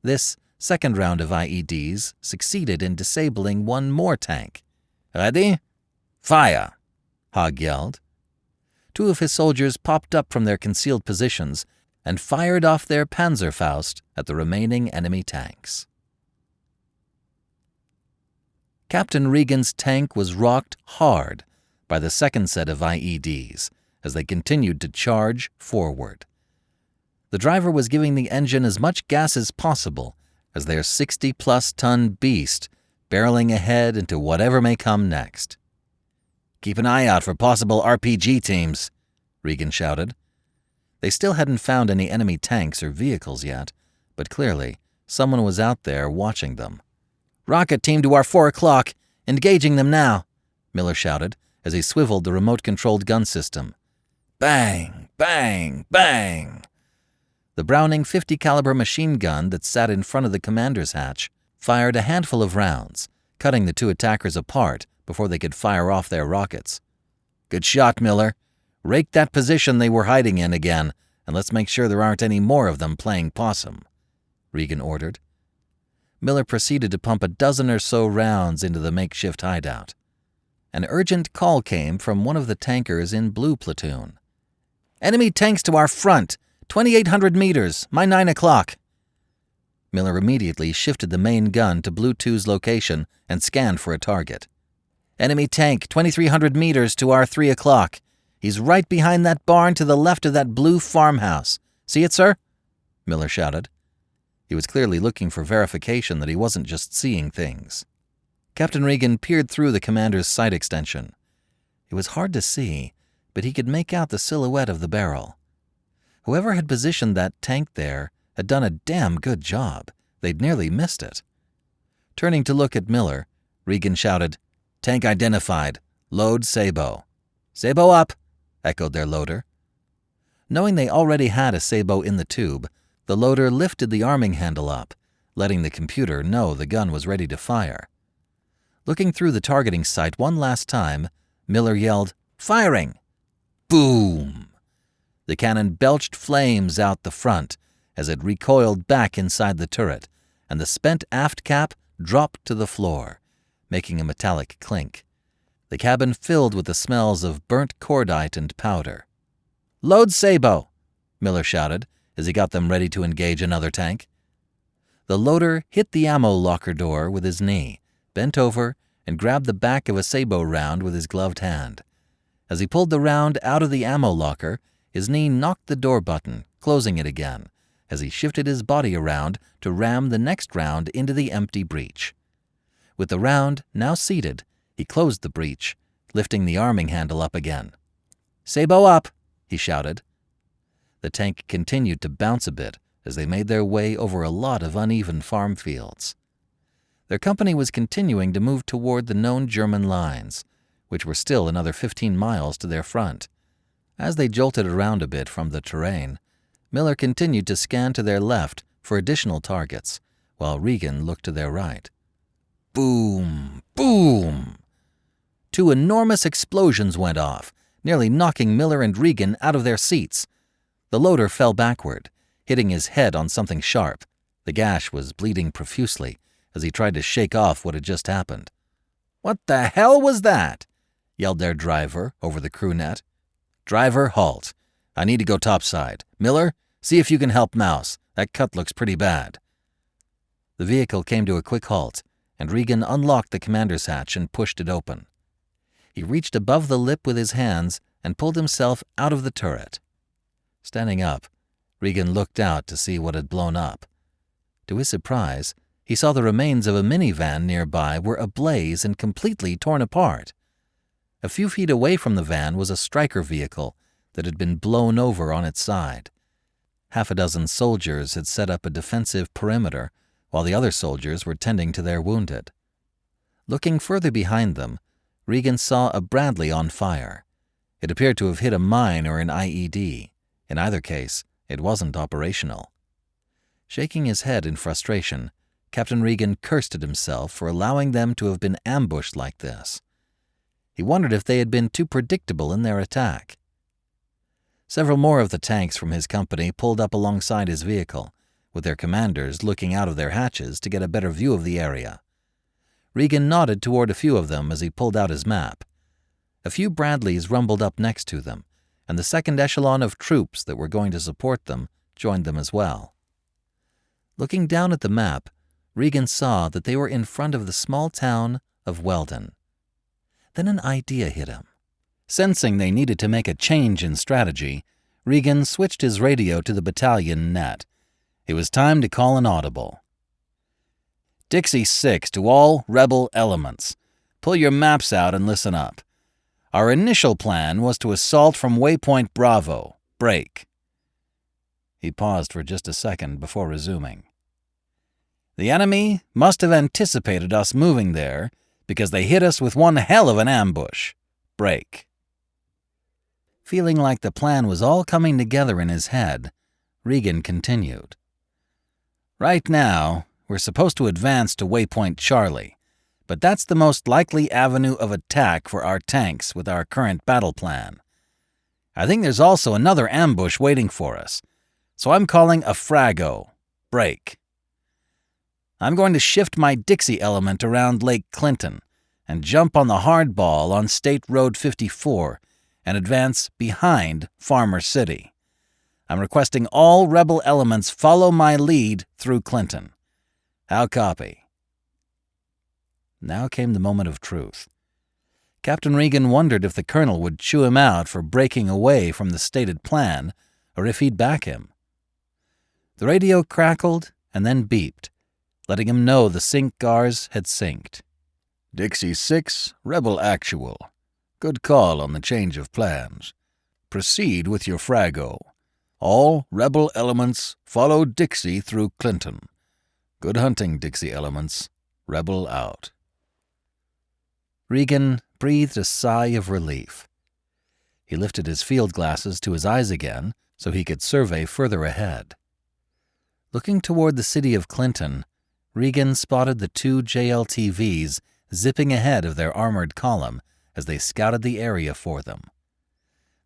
This second round of IEDs succeeded in disabling 1 more tank. "Ready? Fire!" Hogg yelled. 2 of his soldiers popped up from their concealed positions and fired off their Panzerfaust at the remaining enemy tanks. Captain Regan's tank was rocked hard by the second set of IEDs as they continued to charge forward. The driver was giving the engine as much gas as possible as their 60-plus-ton beast barreling ahead into whatever may come next. "Keep an eye out for possible RPG teams," Regan shouted. They still hadn't found any enemy tanks or vehicles yet, but clearly someone was out there watching them. "Rocket team to our 4 o'clock, engaging them now," Miller shouted as he swiveled the remote-controlled gun system. Bang! Bang! Bang! The Browning .50 caliber machine gun that sat in front of the commander's hatch fired a handful of rounds, cutting the 2 attackers apart before they could fire off their rockets. "Good shot, Miller. Rake that position they were hiding in again, and let's make sure there aren't any more of them playing possum," Regan ordered. Miller proceeded to pump a dozen or so rounds into the makeshift hideout. An urgent call came from one of the tankers in Blue Platoon. "Enemy tanks to our front, 2,800 meters, my 9 o'clock." Miller immediately shifted the main gun to Blue 2's location and scanned for a target. "Enemy tank, 2,300 meters to our 3 o'clock. He's right behind that barn to the left of that blue farmhouse. See it, sir?" Miller shouted. He was clearly looking for verification that he wasn't just seeing things. Captain Regan peered through the commander's sight extension. It was hard to see, but he could make out the silhouette of the barrel. Whoever had positioned that tank there had done a damn good job. They'd nearly missed it. Turning to look at Miller, Regan shouted, "Tank identified. Load Sabo." "Sabo up," echoed their loader. Knowing they already had a Sabo in the tube, the loader lifted the arming handle up, letting the computer know the gun was ready to fire. Looking through the targeting sight one last time, Miller yelled, "Firing!" Boom! The cannon belched flames out the front as it recoiled back inside the turret, and the spent aft cap dropped to the floor, making a metallic clink. The cabin filled with the smells of burnt cordite and powder. "Load Sabo!" Miller shouted as he got them ready to engage another tank. The loader hit the ammo locker door with his knee, bent over, and grabbed the back of a Sabo round with his gloved hand. As he pulled the round out of the ammo locker, his knee knocked the door button, closing it again, as he shifted his body around to ram the next round into the empty breech. With the round now seated, he closed the breech, lifting the arming handle up again. "Sabo up!" he shouted. The tank continued to bounce a bit as they made their way over a lot of uneven farm fields. Their company was continuing to move toward the known German lines, which were still another 15 miles to their front. As they jolted around a bit from the terrain, Miller continued to scan to their left for additional targets, while Regan looked to their right. Boom! Boom! 2 enormous explosions went off, nearly knocking Miller and Regan out of their seats. The loader fell backward, hitting his head on something sharp. The gash was bleeding profusely as he tried to shake off what had just happened. "What the hell was that?" yelled their driver over the crew net. "Driver, halt. I need to go topside. Miller, see if you can help Mouse. That cut looks pretty bad." The vehicle came to a quick halt, and Regan unlocked the commander's hatch and pushed it open. He reached above the lip with his hands and pulled himself out of the turret. Standing up, Regan looked out to see what had blown up. To his surprise, he saw the remains of a minivan nearby were ablaze and completely torn apart. A few feet away from the van was a striker vehicle that had been blown over on its side. Half a dozen soldiers had set up a defensive perimeter while the other soldiers were tending to their wounded. Looking further behind them, Regan saw a Bradley on fire. It appeared to have hit a mine or an IED. In either case, it wasn't operational. Shaking his head in frustration, Captain Regan cursed at himself for allowing them to have been ambushed like this. He wondered if they had been too predictable in their attack. Several more of the tanks from his company pulled up alongside his vehicle, with their commanders looking out of their hatches to get a better view of the area. Regan nodded toward a few of them as he pulled out his map. A few Bradleys rumbled up next to them, and the second echelon of troops that were going to support them joined them as well. Looking down at the map, Regan saw that they were in front of the small town of Weldon. Then an idea hit him. Sensing they needed to make a change in strategy, Regan switched his radio to the battalion net. It was time to call an audible. Dixie 6 to all rebel elements. Pull your maps out and listen up. Our initial plan was to assault from waypoint Bravo. Break. He paused for just a second before resuming. The enemy must have anticipated us moving there because they hit us with one hell of an ambush. Break. Feeling like the plan was all coming together in his head, Regan continued. Right now, we're supposed to advance to waypoint Charlie, but that's the most likely avenue of attack for our tanks with our current battle plan. I think there's also another ambush waiting for us, so I'm calling a frago. Break. I'm going to shift my Dixie element around Lake Clinton and jump on the hardball on State Road 54 and advance behind Farmer City. I'm requesting all rebel elements follow my lead through Clinton. How copy? Now came the moment of truth. Captain Regan wondered if the colonel would chew him out for breaking away from the stated plan, or if he'd back him. The radio crackled and then beeped, letting him know the sync GARs had synced. Dixie 6, Rebel Actual. Good call on the change of plans. Proceed with your frago. All rebel elements follow Dixie through Clinton. Good hunting, Dixie elements. Rebel out. Regan breathed a sigh of relief. He lifted his field glasses to his eyes again so he could survey further ahead. Looking toward the city of Clinton, Regan spotted the two JLTVs zipping ahead of their armored column as they scouted the area for them.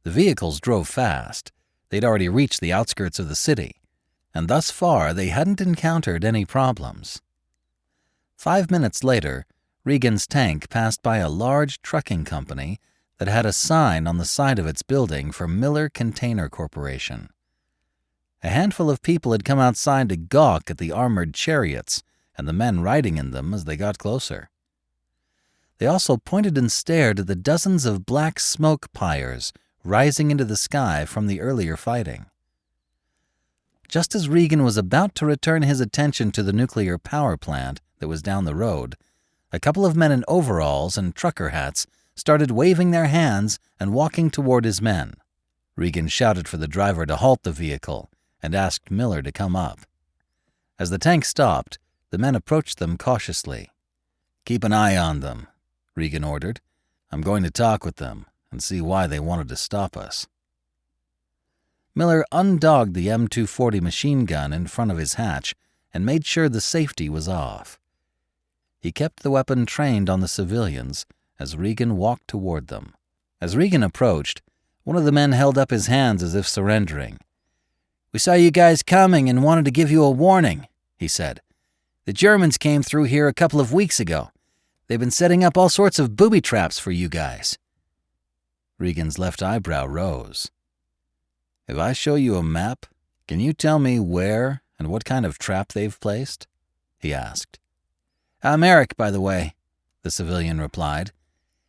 The vehicles drove fast. They'd already reached the outskirts of the city, and thus far they hadn't encountered any problems. 5 minutes later, Regan's tank passed by a large trucking company that had a sign on the side of its building for Miller Container Corporation. A handful of people had come outside to gawk at the armored chariots and the men riding in them as they got closer. They also pointed and stared at the dozens of black smoke pyres rising into the sky from the earlier fighting. Just as Regan was about to return his attention to the nuclear power plant that was down the road, a couple of men in overalls and trucker hats started waving their hands and walking toward his men. Regan shouted for the driver to halt the vehicle and asked Miller to come up. As the tank stopped, the men approached them cautiously. Keep an eye on them, Regan ordered. I'm going to talk with them and see why they wanted to stop us. Miller undogged the M240 machine gun in front of his hatch and made sure the safety was off. He kept the weapon trained on the civilians as Regan walked toward them. As Regan approached, one of the men held up his hands as if surrendering. "We saw you guys coming and wanted to give you a warning," he said. "The Germans came through here a couple of weeks ago. They've been setting up all sorts of booby traps for you guys." Regan's left eyebrow rose. "If I show you a map, can you tell me where and what kind of trap they've placed?" he asked. "I'm Eric, by the way," the civilian replied.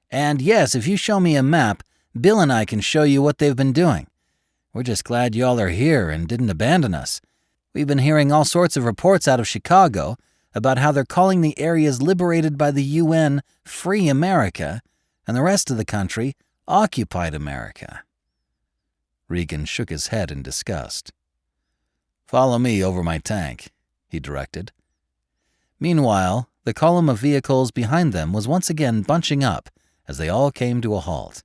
"And yes, if you show me a map, Bill and I can show you what they've been doing. We're just glad y'all are here and didn't abandon us. We've been hearing all sorts of reports out of Chicago about how they're calling the areas liberated by the UN Free America and the rest of the country Occupied America." Regan shook his head in disgust. "Follow me over my tank," he directed. Meanwhile, the column of vehicles behind them was once again bunching up as they all came to a halt.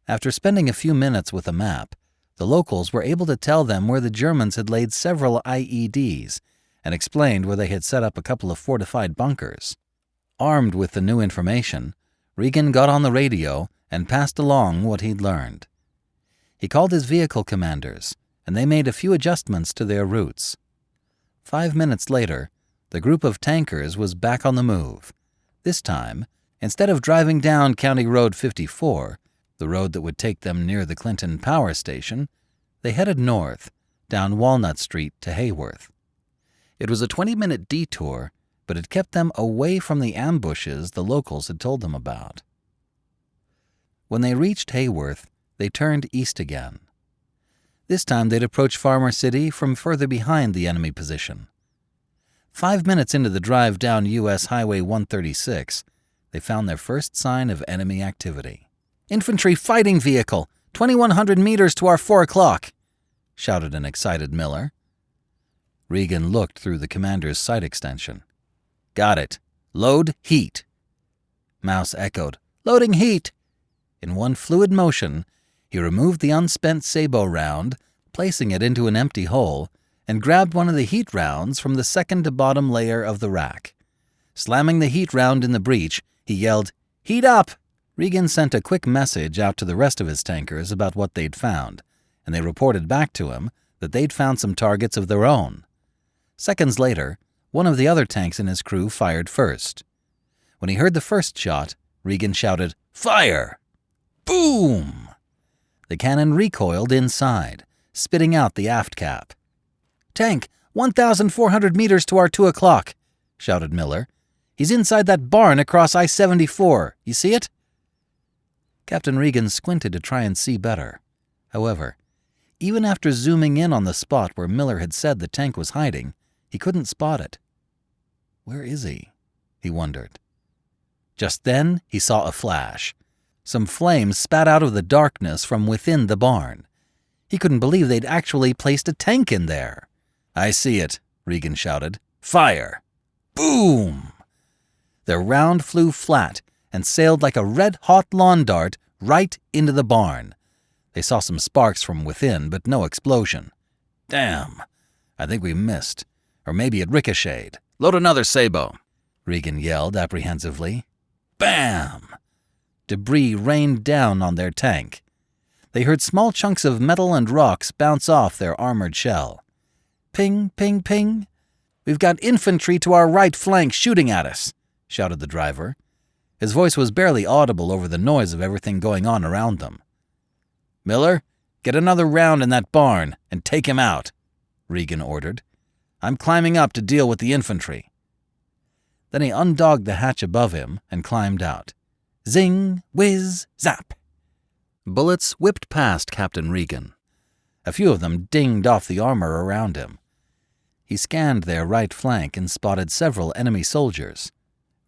After spending a few minutes with a map, the locals were able to tell them where the Germans had laid several IEDs and explained where they had set up a couple of fortified bunkers. Armed with the new information, Regan got on the radio and passed along what he'd learned. He called his vehicle commanders, and they made a few adjustments to their routes. 5 minutes later, the group of tankers was back on the move. This time, instead of driving down County Road 54, the road that would take them near the Clinton Power Station, they headed north, down Walnut Street to Hayworth. It was a 20-minute detour, but it kept them away from the ambushes the locals had told them about. When they reached Hayworth, they turned east again. This time they'd approach Farmer City from further behind the enemy position. 5 minutes into the drive down U.S. Highway 136, they found their first sign of enemy activity. "Infantry fighting vehicle, 2,100 meters to our 4 o'clock, shouted an excited Miller. Regan looked through the commander's sight extension. "Got it. Load heat." Mouse echoed, "Loading heat." In one fluid motion, he removed the unspent sabot round, placing it into an empty hole, and grabbed one of the heat rounds from the second to bottom layer of the rack. Slamming the heat round in the breech, he yelled, "Heat up!" Regan sent a quick message out to the rest of his tankers about what they'd found, and they reported back to him that they'd found some targets of their own. Seconds later, one of the other tanks in his crew fired first. When he heard the first shot, Regan shouted, "Fire!" Boom! The cannon recoiled inside, spitting out the aft cap. "Tank, 1,400 meters to our 2 o'clock, shouted Miller. "He's inside that barn across I-74. You see it?" Captain Regan squinted to try and see better. However, even after zooming in on the spot where Miller had said the tank was hiding, he couldn't spot it. Where is he? He wondered. Just then, he saw a flash. Some flames spat out of the darkness from within the barn. He couldn't believe they'd actually placed a tank in there. "I see it," Regan shouted. "Fire!" Boom! Their round flew flat and sailed like a red-hot lawn dart right into the barn. They saw some sparks from within, but no explosion. "Damn! I think we missed. Or maybe it ricocheted. Load another sabot," Regan yelled apprehensively. Bam! Debris rained down on their tank. They heard small chunks of metal and rocks bounce off their armored shell. "Ping, ping, ping! We've got infantry to our right flank shooting at us," shouted the driver. His voice was barely audible over the noise of everything going on around them. "Miller, get another round in that barn and take him out," Regan ordered. "I'm climbing up to deal with the infantry." Then he undogged the hatch above him and climbed out. Zing, whiz, zap! Bullets whipped past Captain Regan. A few of them dinged off the armor around him. He scanned their right flank and spotted several enemy soldiers.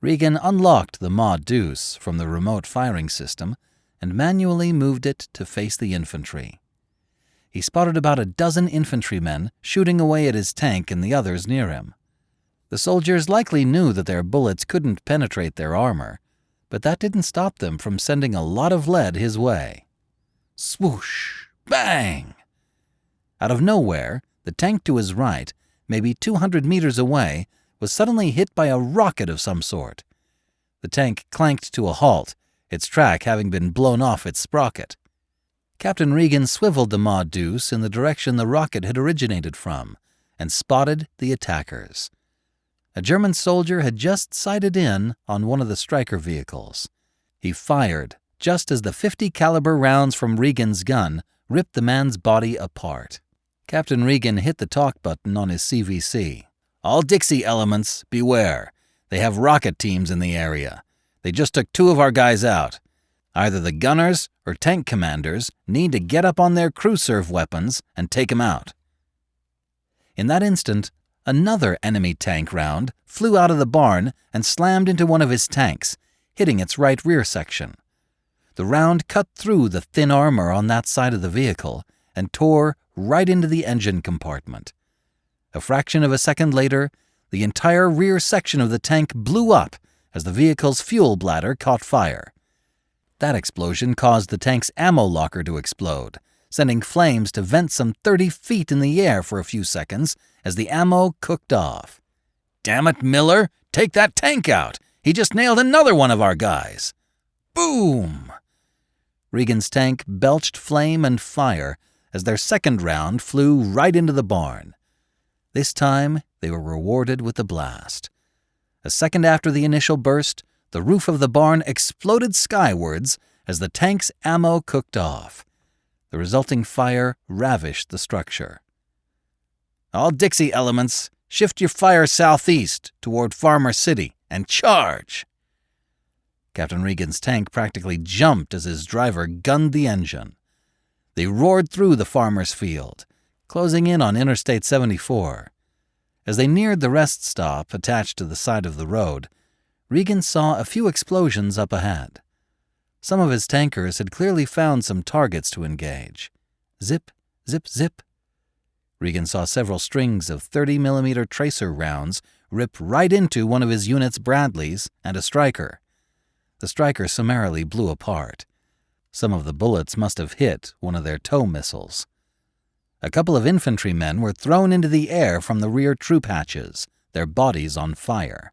Regan unlocked the Mod Deuce from the remote firing system and manually moved it to face the infantry. He spotted about a dozen infantrymen shooting away at his tank and the others near him. The soldiers likely knew that their bullets couldn't penetrate their armor, but that didn't stop them from sending a lot of lead his way. Swoosh! Bang! Out of nowhere, the tank to his right, maybe 200 meters away, was suddenly hit by a rocket of some sort. The tank clanked to a halt, its track having been blown off its sprocket. Captain Regan swiveled the Mod Deuce in the direction the rocket had originated from and spotted the attackers. A German soldier had just sighted in on one of the striker vehicles. He fired just as the 50 caliber rounds from Regan's gun ripped the man's body apart. Captain Regan hit the talk button on his CVC. "All Dixie elements, beware. They have rocket teams in the area. They just took 2 of our guys out. Either the gunners or tank commanders need to get up on their crew-serve weapons and take him out. In that instant, another enemy tank round flew out of the barn and slammed into one of his tanks, hitting its right rear section. The round cut through the thin armor on that side of the vehicle and tore right into the engine compartment. A fraction of a second later, the entire rear section of the tank blew up as the vehicle's fuel bladder caught fire. That explosion caused the tank's ammo locker to explode, sending flames to vent some 30 feet in the air for a few seconds as the ammo cooked off. "Damn it, Miller! Take that tank out! He just nailed another one of our guys!" Boom! Regan's tank belched flame and fire as their second round flew right into the barn. This time, they were rewarded with a blast. A second after the initial burst, the roof of the barn exploded skywards as the tank's ammo cooked off. The resulting fire ravished the structure. "All Dixie elements, shift your fire southeast toward Farmer City and charge!" Captain Regan's tank practically jumped as his driver gunned the engine. They roared through the farmer's field, closing in on Interstate 74. As they neared the rest stop attached to the side of the road, Regan saw a few explosions up ahead. Some of his tankers had clearly found some targets to engage. Zip, zip, zip. Regan saw several strings of 30mm tracer rounds rip right into one of his unit's Bradleys and a Stryker. The Stryker summarily blew apart. Some of the bullets must have hit one of their tow missiles. A couple of infantrymen were thrown into the air from the rear troop hatches, their bodies on fire.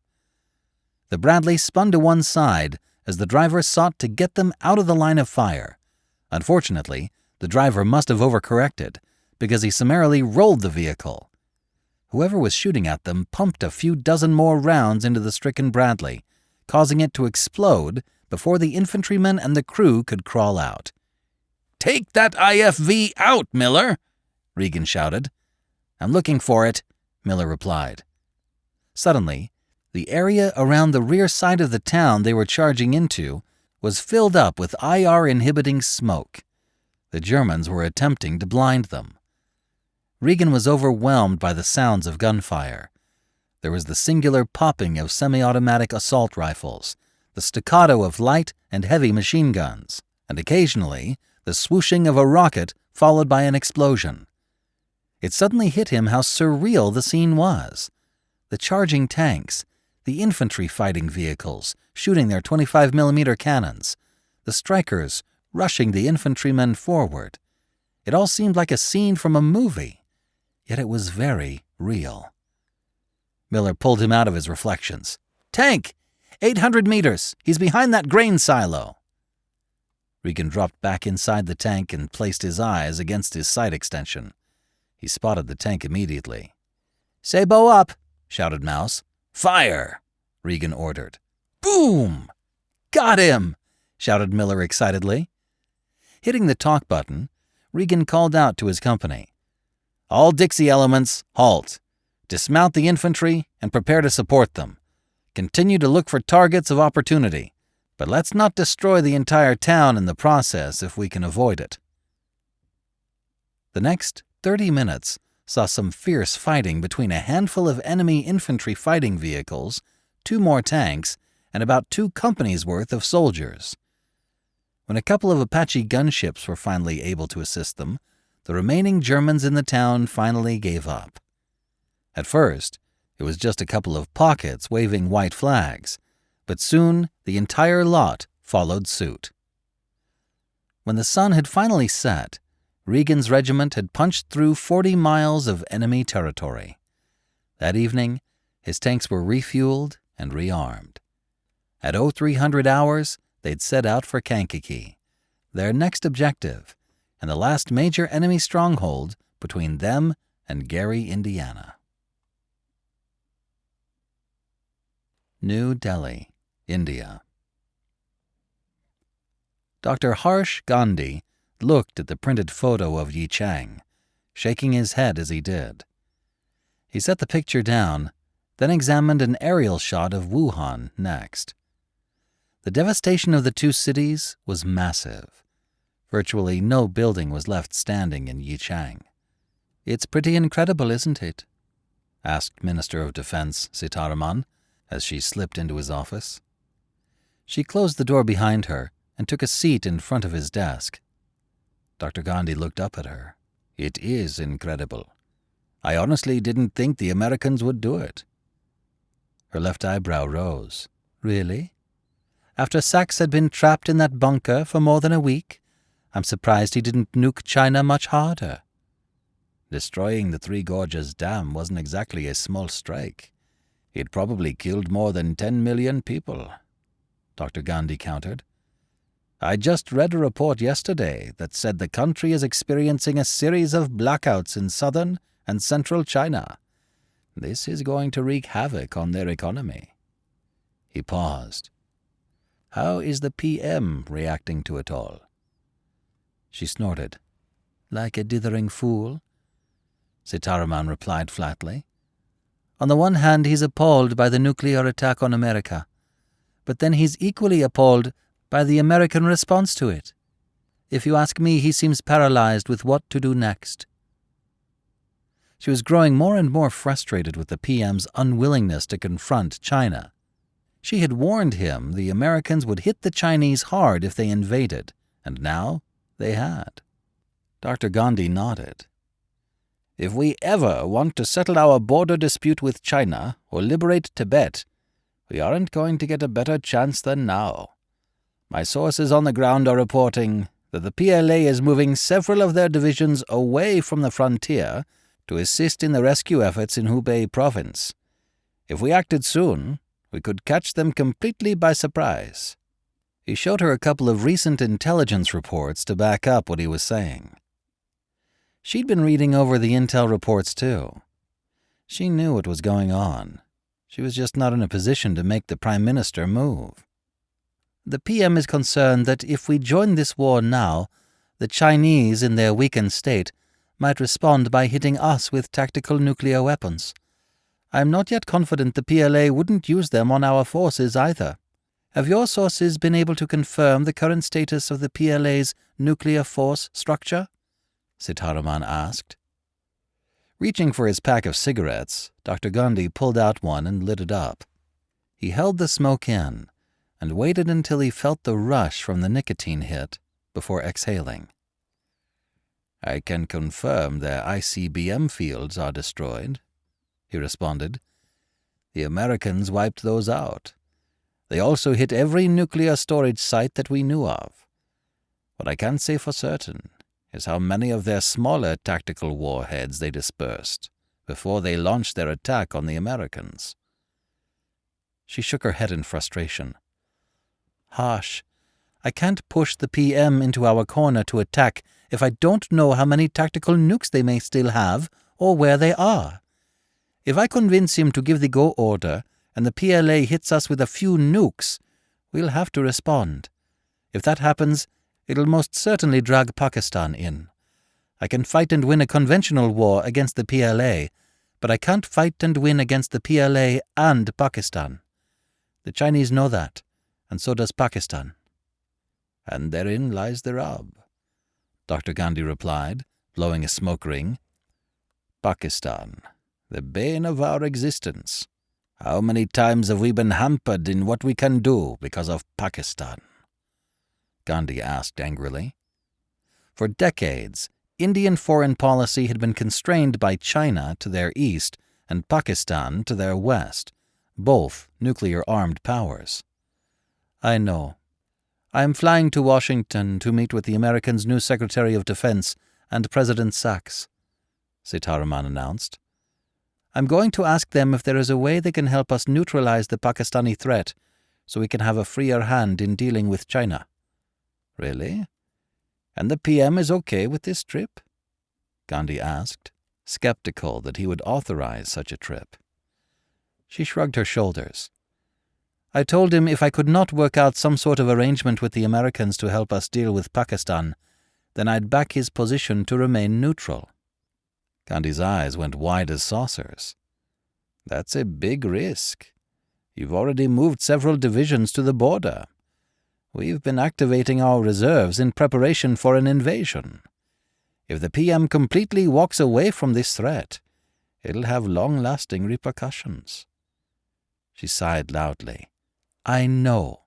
The Bradley spun to one side as the driver sought to get them out of the line of fire. Unfortunately, the driver must have overcorrected, because he summarily rolled the vehicle. Whoever was shooting at them pumped a few dozen more rounds into the stricken Bradley, causing it to explode before the infantrymen and the crew could crawl out. "Take that IFV out, Miller!" Regan shouted. "I'm looking for it," Miller replied. Suddenly, the area around the rear side of the town they were charging into was filled up with IR-inhibiting smoke. The Germans were attempting to blind them. Regan was overwhelmed by the sounds of gunfire. There was the singular popping of semi-automatic assault rifles, the staccato of light and heavy machine guns, and occasionally the swooshing of a rocket followed by an explosion. It suddenly hit him how surreal the scene was. The charging tanks, the infantry fighting vehicles shooting their 25mm cannons, the Strykers rushing the infantrymen forward. It all seemed like a scene from a movie, yet it was very real. Miller pulled him out of his reflections. "Tank! 800 meters! He's behind that grain silo!" Regan dropped back inside the tank and placed his eyes against his sight extension. He spotted the tank immediately. "Say bow up!" shouted Mouse. "Fire!" Regan ordered. "Boom! Got him!" shouted Miller excitedly. Hitting the talk button, Regan called out to his company. "All Dixie elements, halt! Dismount the infantry and prepare to support them. Continue to look for targets of opportunity, but let's not destroy the entire town in the process if we can avoid it." The next 30 minutes saw some fierce fighting between a handful of enemy infantry fighting vehicles, 2 more tanks, and about 2 companies' worth of soldiers. When a couple of Apache gunships were finally able to assist them, the remaining Germans in the town finally gave up. At first, it was just a couple of pockets waving white flags, but soon the entire lot followed suit. When the sun had finally set, Regan's regiment had punched through 40 miles of enemy territory. That evening, his tanks were refueled and rearmed. At 0300 hours, they'd set out for Kankakee, their next objective, and the last major enemy stronghold between them and Gary, Indiana. New Delhi, India. Dr. Harsh Gandhi looked at the printed photo of Yi Chang, shaking his head as he did. He set the picture down, then examined an aerial shot of Wuhan next. The devastation of the two cities was massive. Virtually no building was left standing in Yichang. "It's pretty incredible, isn't it?" asked Minister of Defense Sitaraman as she slipped into his office. She closed the door behind her and took a seat in front of his desk. Dr. Gandhi looked up at her. "It is incredible. I honestly didn't think the Americans would do it." Her left eyebrow rose. "Really? After Sachs had been trapped in that bunker for more than a week? I'm surprised he didn't nuke China much harder." "Destroying the Three Gorges Dam wasn't exactly a small strike. It probably killed more than 10 million people," Dr. Gandhi countered. "I just read a report yesterday that said the country is experiencing a series of blackouts in southern and central China. This is going to wreak havoc on their economy." He paused. "How is the PM reacting to it all?" She snorted. "Like a dithering fool?" Sitaraman replied flatly. "On the one hand, he's appalled by the nuclear attack on America, but then he's equally appalled by the American response to it. If you ask me, he seems paralyzed with what to do next." She was growing more and more frustrated with the PM's unwillingness to confront China. She had warned him the Americans would hit the Chinese hard if they invaded, and now they had. Dr. Gandhi nodded. "If we ever want to settle our border dispute with China or liberate Tibet, we aren't going to get a better chance than now. My sources on the ground are reporting that the PLA is moving several of their divisions away from the frontier to assist in the rescue efforts in Hubei province. If we acted soon, we could catch them completely by surprise." He showed her a couple of recent intelligence reports to back up what he was saying. She'd been reading over the intel reports too. She knew what was going on. She was just not in a position to make the Prime Minister move. "The PM is concerned that if we join this war now, the Chinese, in their weakened state, might respond by hitting us with tactical nuclear weapons. I am not yet confident the PLA wouldn't use them on our forces either. Have your sources been able to confirm the current status of the PLA's nuclear force structure?" Sitaraman asked. Reaching for his pack of cigarettes, Dr. Gandhi pulled out one and lit it up. He held the smoke in and waited until he felt the rush from the nicotine hit before exhaling. "I can confirm their ICBM fields are destroyed," he responded. "The Americans wiped those out. They also hit every nuclear storage site that we knew of. What I can't say for certain is how many of their smaller tactical warheads they dispersed before they launched their attack on the Americans." She shook her head in frustration. "Harsh. I can't push the PM into our corner to attack if I don't know how many tactical nukes they may still have or where they are. If I convince him to give the go order and the PLA hits us with a few nukes, we'll have to respond. If that happens, it'll most certainly drag Pakistan in. I can fight and win a conventional war against the PLA, but I can't fight and win against the PLA and Pakistan. The Chinese know that, and so does Pakistan." "And therein lies the rub," Dr. Gandhi replied, blowing a smoke ring. "Pakistan, the bane of our existence. How many times have we been hampered in what we can do because of Pakistan?" Gandhi asked angrily. For decades, Indian foreign policy had been constrained by China to their east and Pakistan to their west, both nuclear-armed powers. "I know. I am flying to Washington to meet with the Americans' new Secretary of Defense and President Sachs," Sitaraman announced. "I'm going to ask them if there is a way they can help us neutralize the Pakistani threat so we can have a freer hand in dealing with China." "Really? And the PM is okay with this trip?" Gandhi asked, skeptical that he would authorize such a trip. She shrugged her shoulders. "I told him if I could not work out some sort of arrangement with the Americans to help us deal with Pakistan, then I'd back his position to remain neutral." Gandhi's eyes went wide as saucers. "That's a big risk. You've already moved several divisions to the border, We've been activating our reserves in preparation for an invasion. If the PM completely walks away from this threat, it'll have long-lasting repercussions." She sighed loudly. "I know.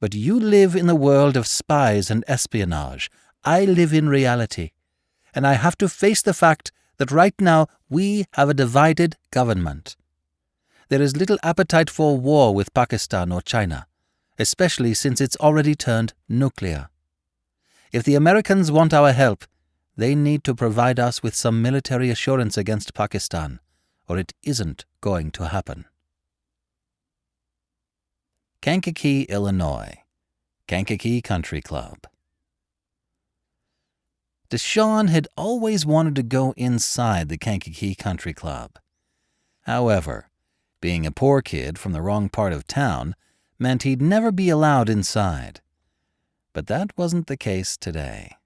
But you live in the world of spies and espionage. I live in reality. And I have to face the fact that right now we have a divided government. There is little appetite for war with Pakistan or China, especially since it's already turned nuclear. If the Americans want our help, they need to provide us with some military assurance against Pakistan, or it isn't going to happen." Kankakee, Illinois. Kankakee Country Club. Deshawn had always wanted to go inside the Kankakee Country Club. However, being a poor kid from the wrong part of town meant he'd never be allowed inside. But that wasn't the case today.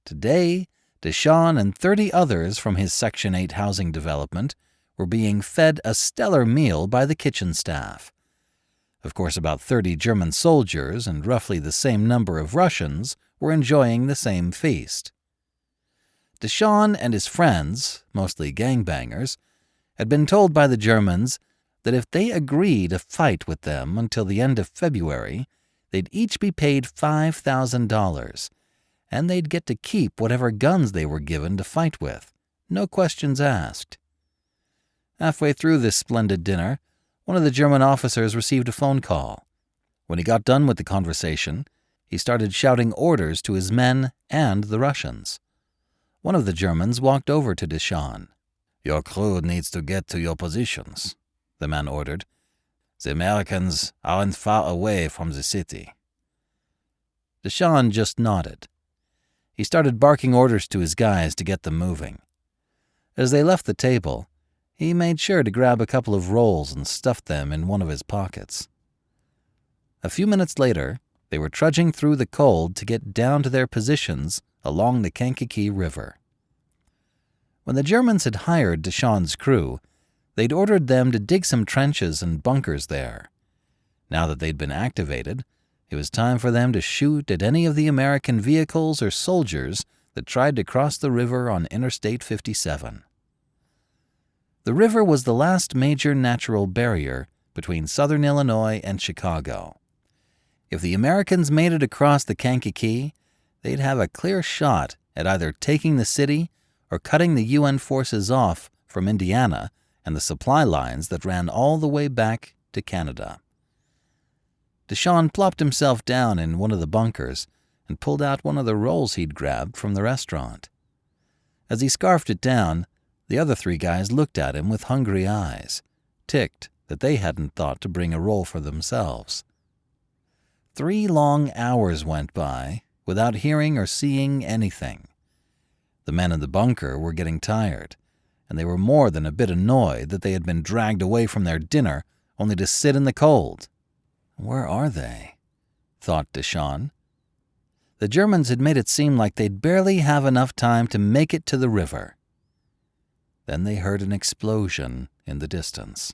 Today, Deshawn and 30 others from his Section 8 housing development were being fed a stellar meal by the kitchen staff. Of course, about 30 German soldiers and roughly the same number of Russians were enjoying the same feast. Deshawn and his friends, mostly gangbangers, had been told by the Germans that if they agreed to fight with them until the end of February, they'd each be paid $5,000, and they'd get to keep whatever guns they were given to fight with, no questions asked. Halfway through this splendid dinner, one of the German officers received a phone call. When he got done with the conversation, he started shouting orders to his men and the Russians. One of the Germans walked over to Deshawn. "Your crew needs to get to your positions," the man ordered. "The Americans aren't far away from the city." Deshawn just nodded. He started barking orders to his guys to get them moving. As they left the table, he made sure to grab a couple of rolls and stuff them in one of his pockets. A few minutes later, they were trudging through the cold to get down to their positions along the Kankakee River. When the Germans had hired Deshawn's crew, they'd ordered them to dig some trenches and bunkers there. Now that they'd been activated, it was time for them to shoot at any of the American vehicles or soldiers that tried to cross the river on Interstate 57. The river was the last major natural barrier between southern Illinois and Chicago. If the Americans made it across the Kankakee, they'd have a clear shot at either taking the city or cutting the UN forces off from Indiana and the supply lines that ran all the way back to Canada. Deshawn plopped himself down in one of the bunkers and pulled out one of the rolls he'd grabbed from the restaurant. As he scarfed it down, the other 3 guys looked at him with hungry eyes, ticked that they hadn't thought to bring a roll for themselves. 3 long hours went by without hearing or seeing anything. The men in the bunker were getting tired, and they were more than a bit annoyed that they had been dragged away from their dinner only to sit in the cold. "Where are they?" thought Deshawn. The Germans had made it seem like they'd barely have enough time to make it to the river. Then they heard an explosion in the distance.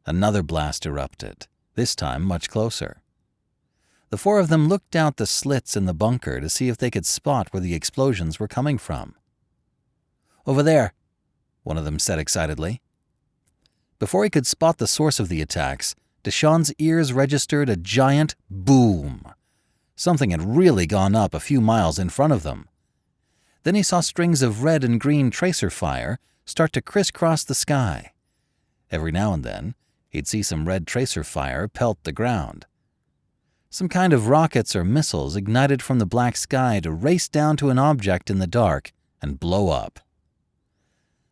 Another blast erupted, this time much closer. The 4 of them looked out the slits in the bunker to see if they could spot where the explosions were coming from. "Over there," one of them said excitedly. Before he could spot the source of the attacks, Deshawn's ears registered a giant boom. Something had really gone up a few miles in front of them. Then he saw strings of red and green tracer fire start to crisscross the sky. Every now and then, he'd see some red tracer fire pelt the ground. Some kind of rockets or missiles ignited from the black sky to race down to an object in the dark and blow up.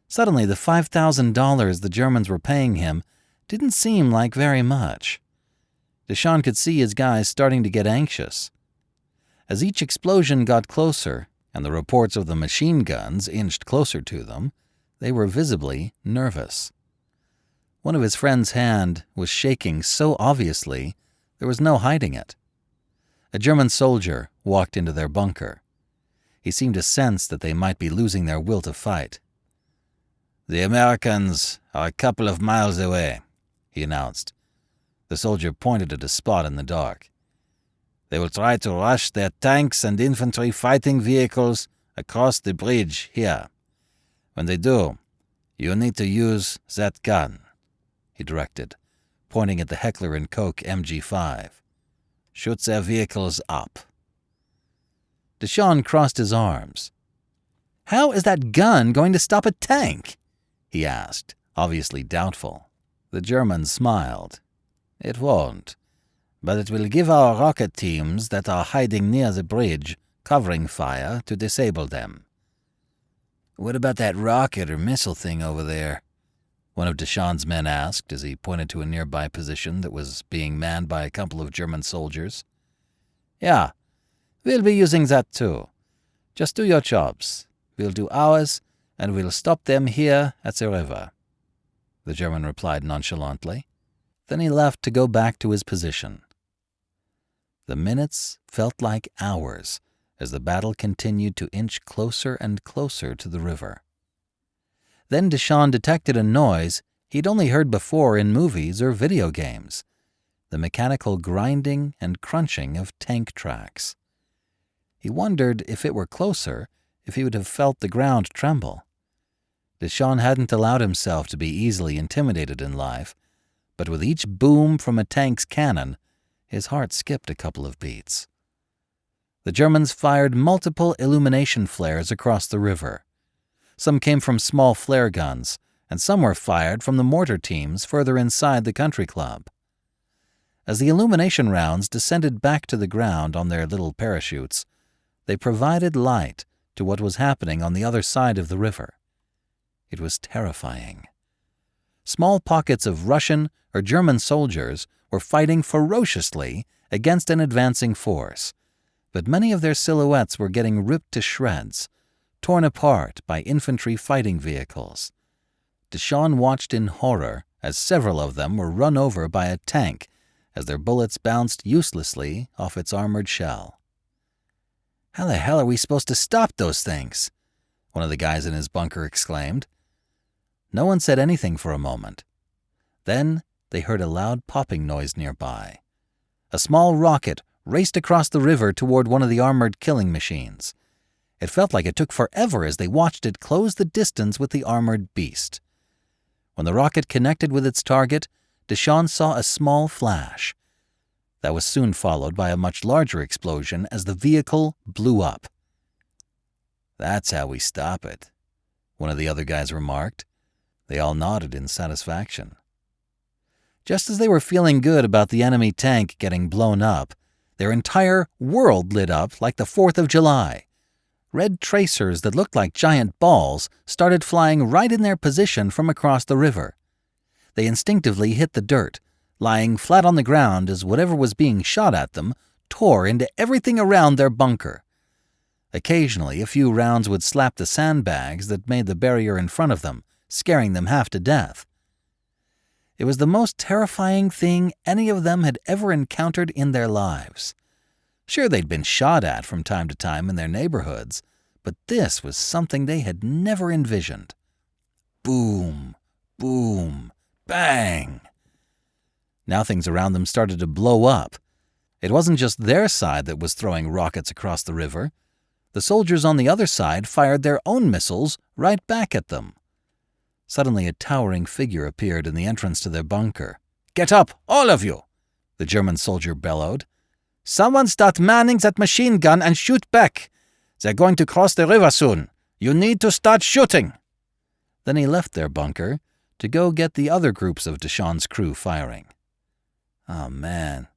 Suddenly, the $5,000 the Germans were paying him didn't seem like very much. Deshawn could see his guys starting to get anxious. As each explosion got closer and the reports of the machine guns inched closer to them, they were visibly nervous. One of his friend's hand was shaking so obviously there was no hiding it. A German soldier walked into their bunker. He seemed to sense that they might be losing their will to fight. "The Americans are a couple of miles away," he announced. The soldier pointed at a spot in the dark. They will try to rush their tanks and infantry fighting vehicles across the bridge here. When they do, you need to use that gun," he directed, pointing at the Heckler & Koch MG5. "Shoot their vehicles up." Deshawn crossed his arms. "How is that gun going to stop a tank?" he asked, obviously doubtful. The German smiled. "It won't, but it will give our rocket teams that are hiding near the bridge covering fire to disable them." "What about that rocket or missile thing over there?" one of Deshawn's men asked as he pointed to a nearby position that was being manned by a couple of German soldiers. "Yeah, we'll be using that too. Just do your jobs. We'll do ours, and we'll stop them here at the river," the German replied nonchalantly. Then he left to go back to his position. The minutes felt like hours as the battle continued to inch closer and closer to the river. Then Deshawn detected a noise he'd only heard before in movies or video games, the mechanical grinding and crunching of tank tracks. He wondered if it were closer, if he would have felt the ground tremble. Deshawn hadn't allowed himself to be easily intimidated in life, but with each boom from a tank's cannon, his heart skipped a couple of beats. The Germans fired multiple illumination flares across the river. Some came from small flare guns, and some were fired from the mortar teams further inside the country club. As the illumination rounds descended back to the ground on their little parachutes, they provided light to what was happening on the other side of the river. It was terrifying. Small pockets of Russian or German soldiers were fighting ferociously against an advancing force, but many of their silhouettes were getting ripped to shreds, torn apart by infantry fighting vehicles. Deshawn watched in horror as several of them were run over by a tank as their bullets bounced uselessly off its armored shell. "How the hell are we supposed to stop those things?" one of the guys in his bunker exclaimed. No one said anything for a moment. Then they heard a loud popping noise nearby. A small rocket raced across the river toward one of the armored killing machines. It felt like it took forever as they watched it close the distance with the armored beast. When the rocket connected with its target, Deshawn saw a small flash. That was soon followed by a much larger explosion as the vehicle blew up. "That's how we stop it," one of the other guys remarked. They all nodded in satisfaction. Just as they were feeling good about the enemy tank getting blown up, their entire world lit up like the 4th of July. Red tracers that looked like giant balls started flying right in their position from across the river. They instinctively hit the dirt, lying flat on the ground as whatever was being shot at them tore into everything around their bunker. Occasionally, a few rounds would slap the sandbags that made the barrier in front of them, scaring them half to death. It was the most terrifying thing any of them had ever encountered in their lives. Sure, they'd been shot at from time to time in their neighborhoods, but this was something they had never envisioned. Boom, boom, bang. Now things around them started to blow up. It wasn't just their side that was throwing rockets across the river. The soldiers on the other side fired their own missiles right back at them. Suddenly a towering figure appeared in the entrance to their bunker. "Get up, all of you!" the German soldier bellowed. "Someone start manning that machine gun and shoot back. They're going to cross the river soon. You need to start shooting." Then he left their bunker to go get the other groups of Deshawn's crew firing. "Oh man,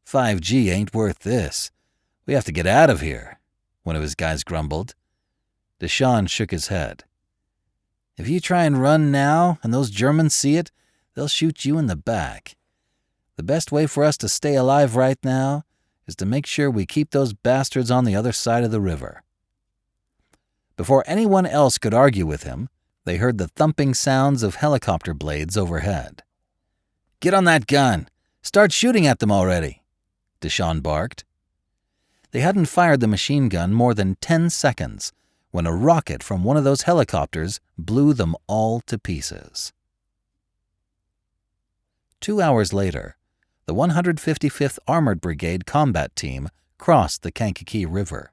5G ain't worth this. We have to get out of here," one of his guys grumbled. Deshawn shook his head. "If you try and run now and those Germans see it, they'll shoot you in the back. The best way for us to stay alive right now is to make sure we keep those bastards on the other side of the river." Before anyone else could argue with him, they heard the thumping sounds of helicopter blades overhead. "Get on that gun! Start shooting at them already!" Deshawn barked. They hadn't fired the machine gun more than 10 seconds when a rocket from one of those helicopters blew them all to pieces. 2 hours later, the 155th Armored Brigade combat team crossed the Kankakee River.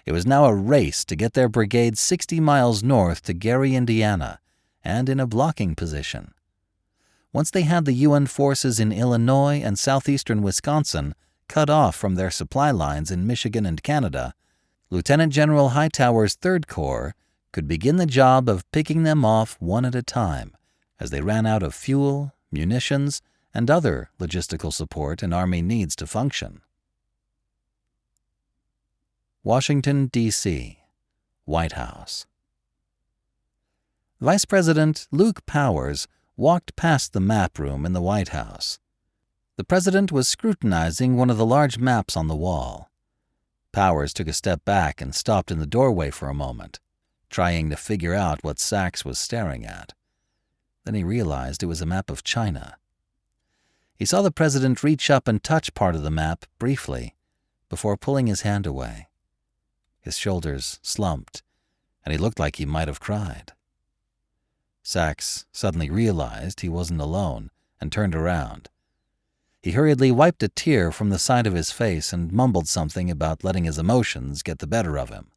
It was now a race to get their brigade 60 miles north to Gary, Indiana, and in a blocking position. Once they had the UN forces in Illinois and southeastern Wisconsin cut off from their supply lines in Michigan and Canada, Lieutenant General Hightower's 3rd Corps could begin the job of picking them off one at a time as they ran out of fuel, munitions, and other logistical support an army needs to function. Washington, D.C., White House. Vice President Luke Powers walked past the map room in the White House. The president was scrutinizing one of the large maps on the wall. Powers took a step back and stopped in the doorway for a moment, trying to figure out what Sachs was staring at. Then he realized it was a map of China. He saw the president reach up and touch part of the map briefly before pulling his hand away. His shoulders slumped, and he looked like he might have cried. Sachs suddenly realized he wasn't alone and turned around. He hurriedly wiped a tear from the side of his face and mumbled something about letting his emotions get the better of him.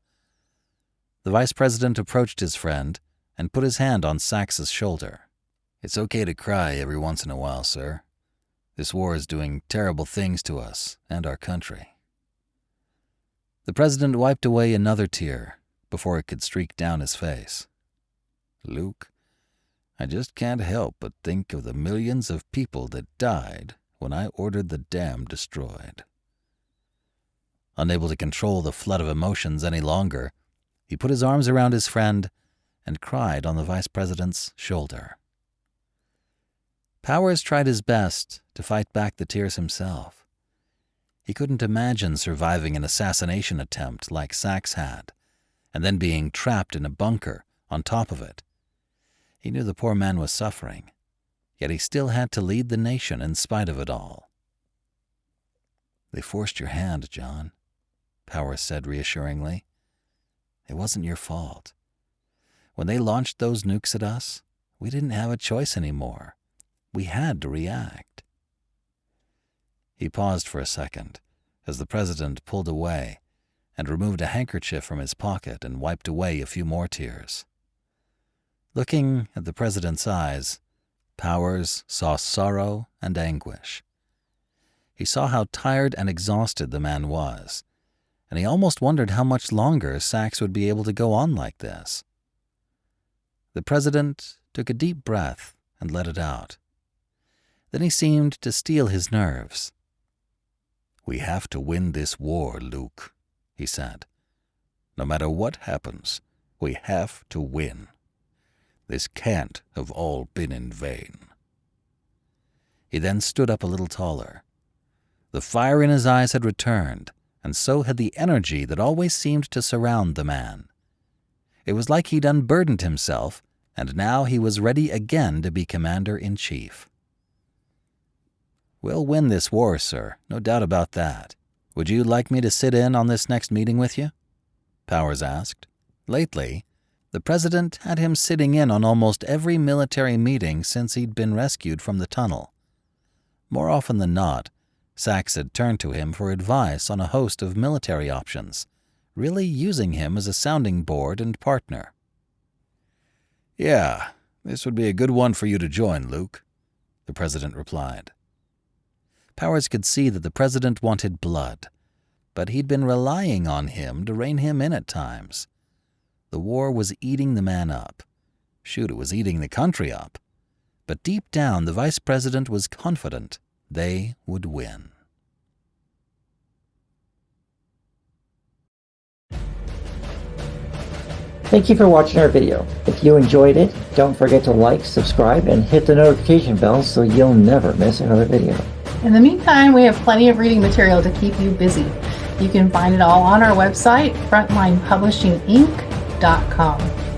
The vice president approached his friend and put his hand on Sachs's shoulder. "It's okay to cry every once in a while, sir. This war is doing terrible things to us and our country." The president wiped away another tear before it could streak down his face. "Luke, I just can't help but think of the millions of people that died when I ordered the dam destroyed." Unable to control the flood of emotions any longer, he put his arms around his friend and cried on the vice president's shoulder. Powers tried his best to fight back the tears himself. He couldn't imagine surviving an assassination attempt like Sachs had, and then being trapped in a bunker on top of it. He knew the poor man was suffering, yet he still had to lead the nation in spite of it all. "They forced your hand, John," Powers said reassuringly. "It wasn't your fault. When they launched those nukes at us, we didn't have a choice anymore. We had to react." He paused for a second as the president pulled away and removed a handkerchief from his pocket and wiped away a few more tears. Looking at the president's eyes, Powers saw sorrow and anguish. He saw how tired and exhausted the man was, and he almost wondered how much longer Sachs would be able to go on like this. The president took a deep breath and let it out. Then he seemed to steel his nerves. "We have to win this war, Luke," he said. "No matter what happens, we have to win. This can't have all been in vain." He then stood up a little taller. The fire in his eyes had returned, and so had the energy that always seemed to surround the man. It was like he'd unburdened himself, and now he was ready again to be commander-in-chief. "We'll win this war, sir, no doubt about that. Would you like me to sit in on this next meeting with you?" Powers asked. Lately, the president had him sitting in on almost every military meeting since he'd been rescued from the tunnel. More often than not, Sachs had turned to him for advice on a host of military options, really using him as a sounding board and partner. "Yeah, this would be a good one for you to join, Luke," the president replied. Powers could see that the president wanted blood, but he'd been relying on him to rein him in at times. The war was eating the man up. Shoot, it was eating the country up. But deep down, the vice president was confident they would win. Thank you for watching our video. If you enjoyed it, don't forget to like, subscribe, and hit the notification bell so you'll never miss another video. In the meantime, we have plenty of reading material to keep you busy. You can find it all on our website, frontlinepublishinginc.com.